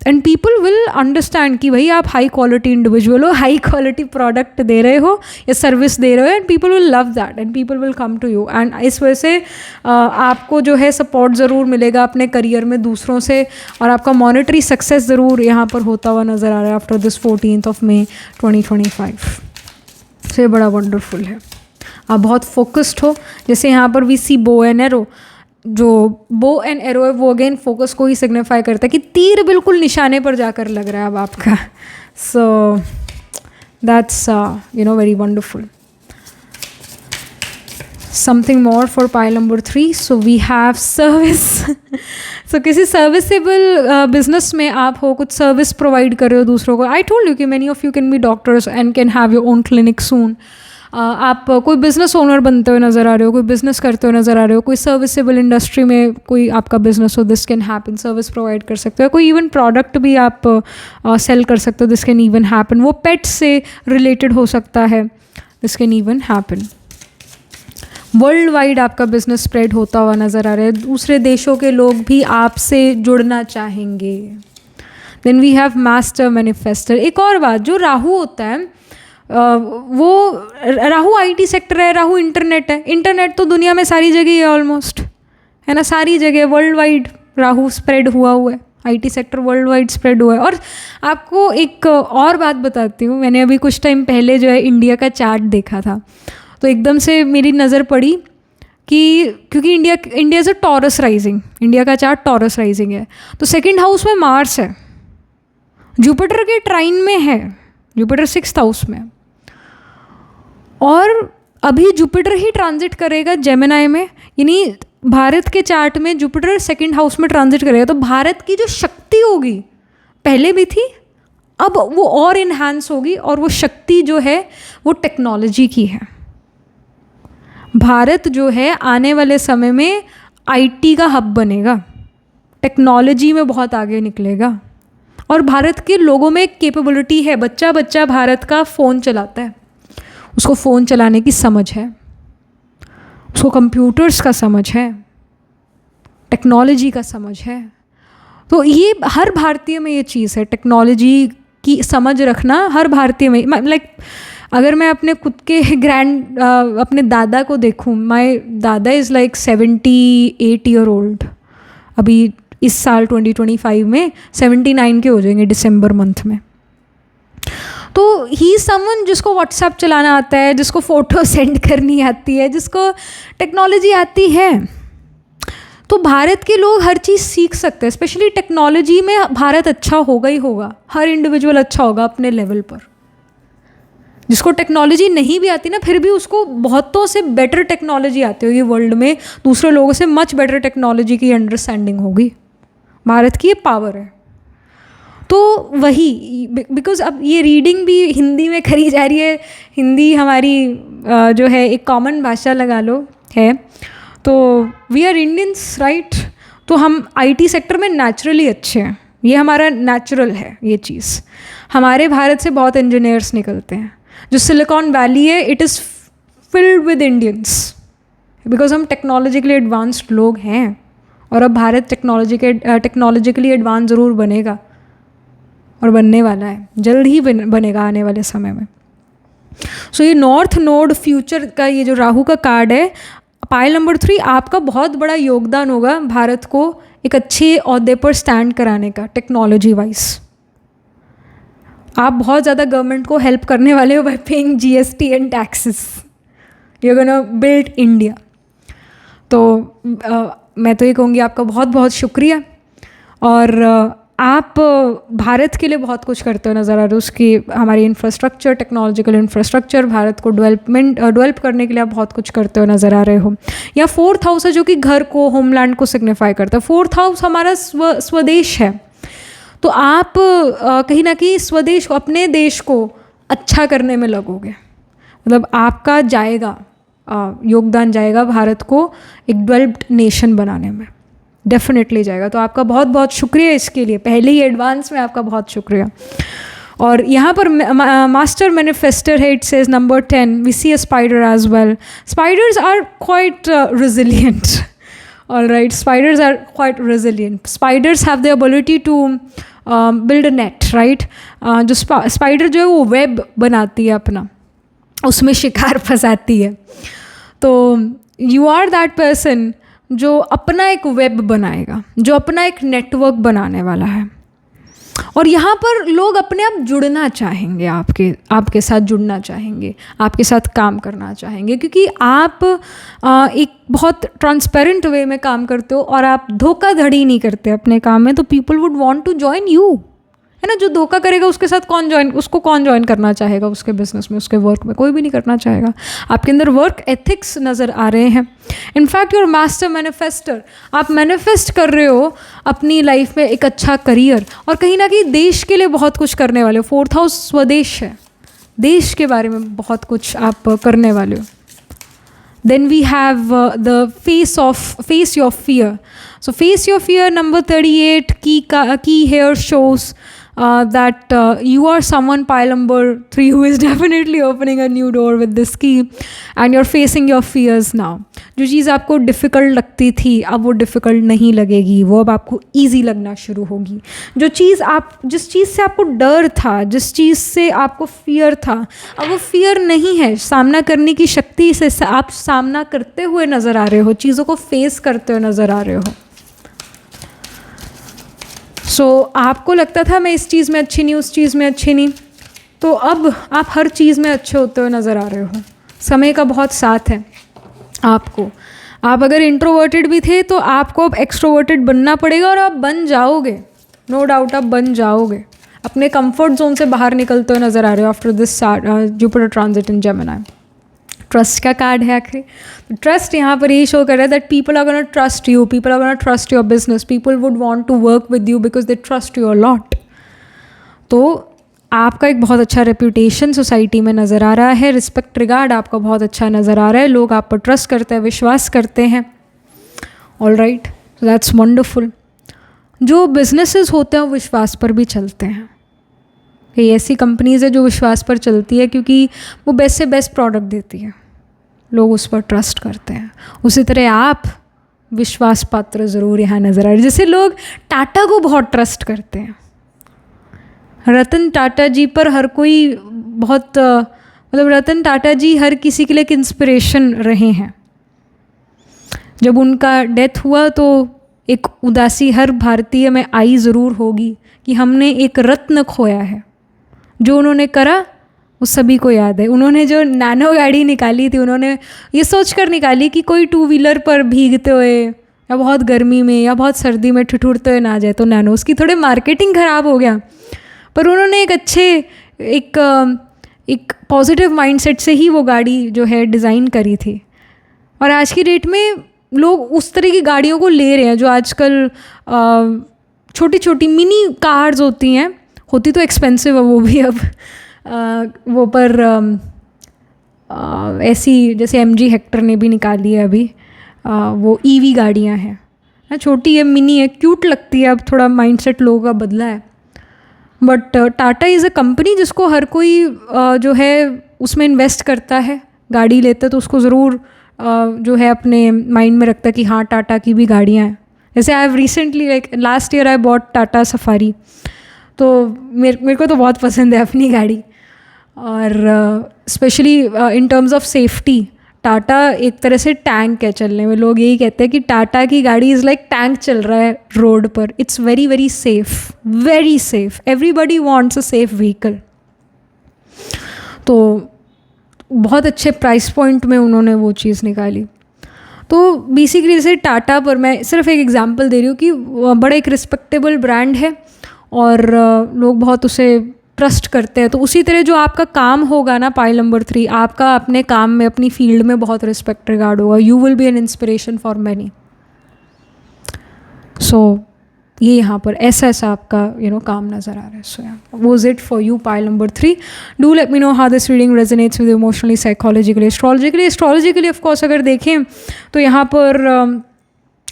एंड पीपल विल अंडरस्टैंड कि भाई आप हाई क्वालिटी इंडिविजुअल हो, हाई क्वालिटी प्रोडक्ट दे रहे हो या सर्विस दे रहे हो, and people will love that and people will come to you. And इस वजह से आपको जो है सपोर्ट ज़रूर मिलेगा अपने करियर में दूसरों से, और आपका मॉनेटरी सक्सेस ज़रूर यहाँ पर होता हुआ नज़र आ रहा है आफ्टर दिस 14th May 2025. से बड़ा वंडरफुल है. आप बहुत फोकस्ड हो. जैसे यहाँ पर we C bow and arrow, जो बो एंड एरो है वो अगेन फोकस को ही सिग्निफाई करता है कि तीर बिल्कुल निशाने पर जाकर लग रहा है अब आपका. So that's very wonderful. Something more for pile number 3. So we have service. So किसी सर्विसेबल बिजनेस में आप हो, कुछ सर्विस प्रोवाइड कर रहे हो दूसरों को. आई टोल्ड यू कि many of you can be doctors and can have your own clinic soon. आप कोई बिजनेस ओनर बनते हुए नज़र आ रहे हो, कोई बिजनेस करते हुए नज़र आ रहे हो, कोई सर्विसेबल इंडस्ट्री में कोई आपका बिजनेस हो, this can happen. Service provide कर सकते हो, कोई इवन प्रोडक्ट भी आप सेल कर सकते हो, दिस कैन इवन हैपन. वो पेट से रिलेटेड हो सकता है, this can even happen. World wide आपका बिजनेस स्प्रेड होता हुआ नज़र आ रहा है, दूसरे देशों के लोग भी आपसे जुड़ना चाहेंगे. Then we have master manifester. एक और बात, जो राहु होता है वो राहु आईटी सेक्टर है, राहु इंटरनेट है. इंटरनेट तो दुनिया में सारी जगह है ऑलमोस्ट, है ना, सारी जगह वर्ल्ड वाइड राहु स्प्रेड हुआ है. IT sector world wide spread हुआ है. और आपको एक और बात बताती हूँ, मैंने अभी कुछ टाइम पहले जो है इंडिया का चार्ट देखा था, तो एकदम से मेरी नज़र पड़ी कि क्योंकि India is a Taurus rising, India का चार्ट टॉरस राइजिंग है, तो सेकंड हाउस में मार्स है, जुपिटर के ट्राइन में है, जुपिटर 6th हाउस में. और अभी जुपिटर ही ट्रांजिट करेगा जेमिनाई में, यानी भारत के चार्ट में जुपिटर 2nd हाउस में ट्रांजिट करेगा. तो भारत की जो शक्ति होगी, पहले भी थी, अब वो और इन्हांस होगी. और वो शक्ति जो है वो टेक्नोलॉजी की है. भारत जो है आने वाले समय में आईटी का हब बनेगा, टेक्नोलॉजी में बहुत आगे निकलेगा. और भारत के लोगों में एक कैपेबिलिटी है, बच्चा बच्चा भारत का फ़ोन चलाता है, उसको फ़ोन चलाने की समझ है, उसको कंप्यूटर्स का समझ है, टेक्नोलॉजी का समझ है. तो ये हर भारतीय में ये चीज़ है, टेक्नोलॉजी की समझ रखना हर भारतीय में. लाइक अगर मैं अपने खुद के अपने दादा को देखूं, माय दादा इज़ लाइक 78 ईयर ओल्ड. अभी इस साल 2025 में 79 के हो जाएंगे दिसंबर मंथ में. तो ही समवन जिसको व्हाट्सएप चलाना आता है, जिसको फ़ोटो सेंड करनी आती है, जिसको टेक्नोलॉजी आती है. तो भारत के लोग हर चीज़ सीख सकते हैं, स्पेशली टेक्नोलॉजी में भारत अच्छा होगा ही होगा, हर इंडिविजुअल अच्छा होगा अपने लेवल पर. जिसको टेक्नोलॉजी नहीं भी आती ना, फिर भी उसको बहुतों से बेटर टेक्नोलॉजी आती होगी वर्ल्ड में, दूसरे लोगों से मच बेटर टेक्नोलॉजी की अंडरस्टैंडिंग होगी. भारत की ये पावर है. तो वही, बिकॉज अब ये रीडिंग भी हिंदी में करी जा रही है. हिंदी हमारी जो है एक कॉमन भाषा लगा लो है. तो वी आर इंडियंस, राइट. तो हम आईटी सेक्टर में नेचुरली अच्छे हैं, ये हमारा नेचुरल है ये चीज़. हमारे भारत से बहुत इंजीनियर्स निकलते हैं. जो सिलिकॉन वैली है, it is filled with Indians, because हम टेक्नोलॉजिकली एडवांस्ड लोग हैं. और अब भारत टेक्नोलॉजिकली एडवांस ज़रूर बनेगा, और बनने वाला है, जल्द ही बनेगा आने वाले समय में. सो ये नॉर्थ नोड फ्यूचर का ये जो राहु का कार्ड है, पाइल नंबर 3, आपका बहुत बड़ा योगदान होगा भारत को एक अच्छे ओहदे पर स्टैंड कराने का टेक्नोलॉजी वाइज. आप बहुत ज़्यादा गवर्नमेंट को हेल्प करने वाले हो bye paying GST and taxes. You gonna build India. तो मैं तो ये कहूँगी आपका बहुत बहुत शुक्रिया. और आप भारत के लिए बहुत कुछ करते हो नज़र आ रहे हो. उसकी हमारी इंफ्रास्ट्रक्चर, टेक्नोलॉजिकल इंफ्रास्ट्रक्चर, भारत को डेवलप करने के लिए आप बहुत कुछ करते हो नज़र आ रहे हो. या 4th हाउस है जो कि घर को, होमलैंड को सिग्निफाई करता है. 4th हाउस हमारा स्वदेश है. तो आप कहीं ना कहीं स्वदेश को, अपने देश को अच्छा करने में लगोगे. मतलब आपका जाएगा योगदान जाएगा भारत को एक डेवलप्ड नेशन बनाने में, डेफिनेटली जाएगा. तो आपका बहुत बहुत शुक्रिया इसके लिए, पहले ही एडवांस में आपका बहुत शुक्रिया. और यहाँ पर मास्टर मैनिफेस्टर है, it says number 10, we see a spider as well. Spiders are quite resilient. All right, spiders are quite resilient. Spiders have the ability to build a net, right. जो spider जो है वो web बनाती है अपना, उसमें शिकार फंसाती है. तो यू आर दैट पर्सन जो अपना एक वेब बनाएगा, जो अपना एक नेटवर्क बनाने वाला है. और यहाँ पर लोग अपने आप जुड़ना चाहेंगे, आपके साथ जुड़ना चाहेंगे, आपके साथ काम करना चाहेंगे, क्योंकि आप एक बहुत ट्रांसपेरेंट वे में काम करते हो और आप धोखाधड़ी नहीं करते अपने काम में, तो people would want to join you, है ना। जो धोखा करेगा उसके साथ कौन ज्वाइन करना चाहेगा उसके बिजनेस में, उसके वर्क में? कोई भी नहीं करना चाहेगा। आपके अंदर वर्क एथिक्स नज़र आ रहे हैं। इनफैक्ट यूर मास्टर मैनिफेस्टर, आप मैनिफेस्ट कर रहे हो अपनी लाइफ में एक अच्छा करियर, और कहीं ना कहीं देश के लिए बहुत कुछ करने वाले हो। 4th हाउस स्वदेश है, देश के बारे में बहुत कुछ आप करने वाले हो। Then we have the face your fear. So face your fear, number 38 key here shows that you are someone, pile number 3, who is definitely opening a new door with this key, and you're facing your fears now. जो चीज़ आपको difficult लगती थी अब वो difficult नहीं लगेगी, वो अब आपको ईजी लगना शुरू होगी। जिस चीज़ से आपको डर था, जिस चीज़ से आपको फियर था, अब वो फियर नहीं है। सामना करने की शक्ति से आप सामना करते हुए नज़र आ रहे हो, चीज़ों को फेस करते हुए नज़र आ रहे हो। आपको लगता था मैं इस चीज़ में अच्छी नहीं, उस चीज़ में अच्छी नहीं, तो अब आप हर चीज़ में अच्छे होते हुए नज़र आ रहे हो। समय का बहुत साथ है आपको। आप अगर इंट्रोवर्टेड भी थे तो आपको अब एक्सट्रोवर्टेड बनना पड़ेगा, और आप बन जाओगे, नो डाउट आप बन जाओगे। अपने कंफर्ट जोन से बाहर निकलते हुए नज़र आ रहे हो after this Jupiter transit in Gemini. Trust का कार्ड है आखिरी। ट्रस्ट यहाँ पर यही शो कर रहा है that people are gonna trust you, people are gonna trust your business, people would want to work with you because they trust you a lot. तो आपका एक बहुत अच्छा रेप्यूटेशन सोसाइटी में नज़र आ रहा है, रिस्पेक्ट रिगार्ड आपका बहुत अच्छा नज़र आ रहा है, लोग आप पर ट्रस्ट करते हैं, विश्वास करते हैं। All right, so that's wonderful. जो बिजनेसेस होते हैं वो विश्वास पर भी चलते हैं। ये ऐसी कंपनीज़ है जो विश्वास पर चलती है क्योंकि वो बेस्ट से बेस्ट प्रोडक्ट देती है, लोग उस पर ट्रस्ट करते हैं। उसी तरह आप विश्वास पात्र ज़रूर यहाँ नज़र आ रहे हैं। जैसे लोग टाटा को बहुत ट्रस्ट करते हैं, रतन टाटा जी पर हर कोई बहुत मतलब रतन टाटा जी हर किसी के लिए एक इंस्पिरेशन रहे हैं। जब उनका डेथ हुआ तो एक उदासी हर भारतीय में आई ज़रूर होगी कि हमने एक रत्न खोया है। जो उन्होंने करा वो सभी को याद है। उन्होंने जो नैनो गाड़ी निकाली थी, उन्होंने ये सोच कर निकाली कि कोई 2 व्हीलर पर भीगते हुए या बहुत गर्मी में या बहुत सर्दी में ठिठुरते हुए ना जाए, तो नैनो उसकी थोड़ी मार्केटिंग ख़राब हो गया, पर उन्होंने एक अच्छे एक पॉजिटिव माइंडसेट से ही वो गाड़ी जो है डिज़ाइन करी थी। और आज की डेट में लोग उस तरह की गाड़ियों को ले रहे हैं जो आजकल छोटी छोटी मिनी कार्स होती हैं, होती तो एक्सपेंसिव है वो भी अब वो पर ऐसी जैसे MG हेक्टर ने भी निकाली है अभी, वो EV गाड़ियाँ हैं, छोटी है, मिनी है, क्यूट लगती है। अब थोड़ा माइंडसेट लोगों का बदला है, but Tata is a company जिसको हर कोई जो है उसमें इन्वेस्ट करता है। गाड़ी लेता है तो उसको ज़रूर जो है अपने माइंड में रखता है कि हाँ टाटा की भी गाड़ियाँ हैं। जैसे I have recently like last year I bought Tata safari, तो मेरे को तो बहुत पसंद है अपनी गाड़ी, और specially in terms of safety Tata एक तरह से टैंक है चलने में। लोग यही कहते हैं कि टाटा की गाड़ी इज़ लाइक टैंक चल रहा है रोड पर। It's very very safe, very safe. Everybody wants a safe vehicle. तो बहुत अच्छे प्राइस पॉइंट में उन्होंने वो चीज़ निकाली। तो बेसिकली जैसे टाटा पर मैं सिर्फ एक एग्जांपल दे रही हूँ कि बड़ा एक रिस्पेक्टेबल ब्रांड है और लोग बहुत उसे ट्रस्ट करते हैं। तो उसी तरह जो आपका काम होगा ना, पाइल नंबर 3, आपका अपने काम में, अपनी फील्ड में बहुत रिस्पेक्ट रिगार्ड होगा। You will be an inspiration for many. So ये यहाँ पर ऐसा आपका काम नज़र आ रहा है। So was it for you pile number 3। Do let me know how this reading resonates with emotionally, psychologically, astrologically. Of course अगर देखें तो यहाँ पर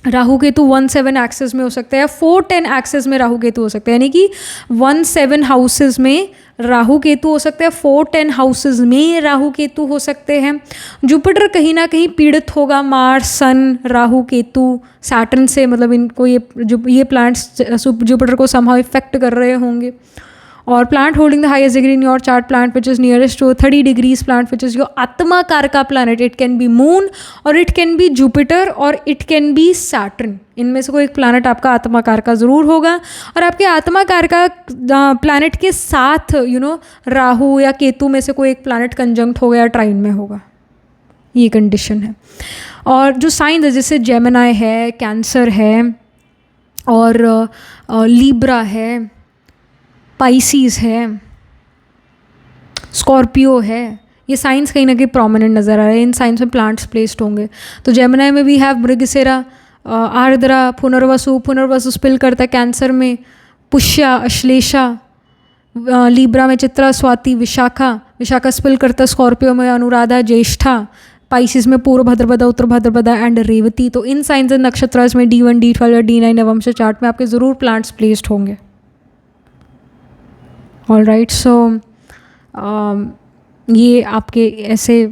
राहु केतु 1-7 एक्सेस में हो सकता है या 4-10 एक्सेस में राहु केतु हो सकता है, यानी कि 1-7 हाउसेस में राहु केतु हो सकता है, 4-10 हाउसेस में राहु केतु हो सकते हैं। जुपिटर कहीं ना कहीं पीड़ित होगा, Mars, sun, Rahu Ketu, Saturn से, मतलब इनको ये प्लैनेट्स जुपिटर को समहाउ इफेक्ट कर रहे होंगे। और planet holding the highest degree in your chart, planet which is nearest to 30 degrees, planet which is your atma karaka planet, it can be moon और इट कैन बी जुपिटर और it can be Saturn. इनमें से कोई एक planet आपका आत्मा कारका ज़रूर होगा, और आपके आत्मा कारका प्लानट के साथ राहु या केतु में से कोई एक प्लानट कंजंक्ट होगा या ट्राइन में होगा, ये कंडीशन है। और जो साइन है जैसे जेमिनी है, कैंसर है और लीब्रा है, पाइसीज है, स्कॉर्पियो है, ये साइंस कहीं ना कहीं प्रोमिनेंट नज़र आ रहे हैं। इन साइंस में प्लांट्स प्लेस्ड होंगे। तो जेमिनी में we have Mrigashira, Ardra, Punarvasu spill करता है कैंसर में, पुष्या, अश्लेषा, लीब्रा में चित्रा, स्वाति, विशाखा स्पिल करता है स्कॉर्पियो में, अनुराधा, ज्येष्ठा, पाइसिस में पूर्व भाद्रपदा, उत्तर भाद्रपदा एंड रेवती। तो इन साइंस एंड नक्षत्रास में D1, D12 और D9 नवंश चार्ट में आपके ज़रूर प्लांट्स प्लेस्ड होंगे। ऑल राइट, सो ये आपके ऐसे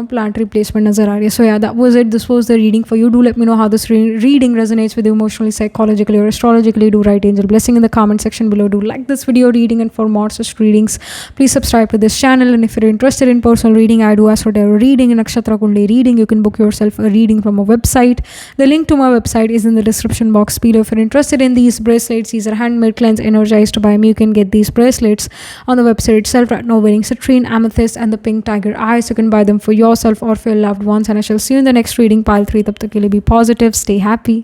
प्लांट रिप्लेसमेंट नज़र आ रही है। सो या that was it, this was the reading for you. Do let me know how this reading resonates with you emotionally, psychologically or astrologically. Do write angel blessing in the comment section below. Do like this video reading, and for more such readings please subscribe to this channel. And if you're interested in personal reading, I do astro tarot reading and nakshatra kundi reading. You can book yourself a reading from a website. The link to my website is in the description box below. If you're interested in these bracelets, these are handmade, cleansed, energized by me. You can get these bracelets on the website itself right now, wearing citrine, amethyst and the pink tiger eyes. You can buy them for yourself or for your loved ones, and I shall see you in the next reading. Pile 3, tab tak ke liye be positive, stay happy.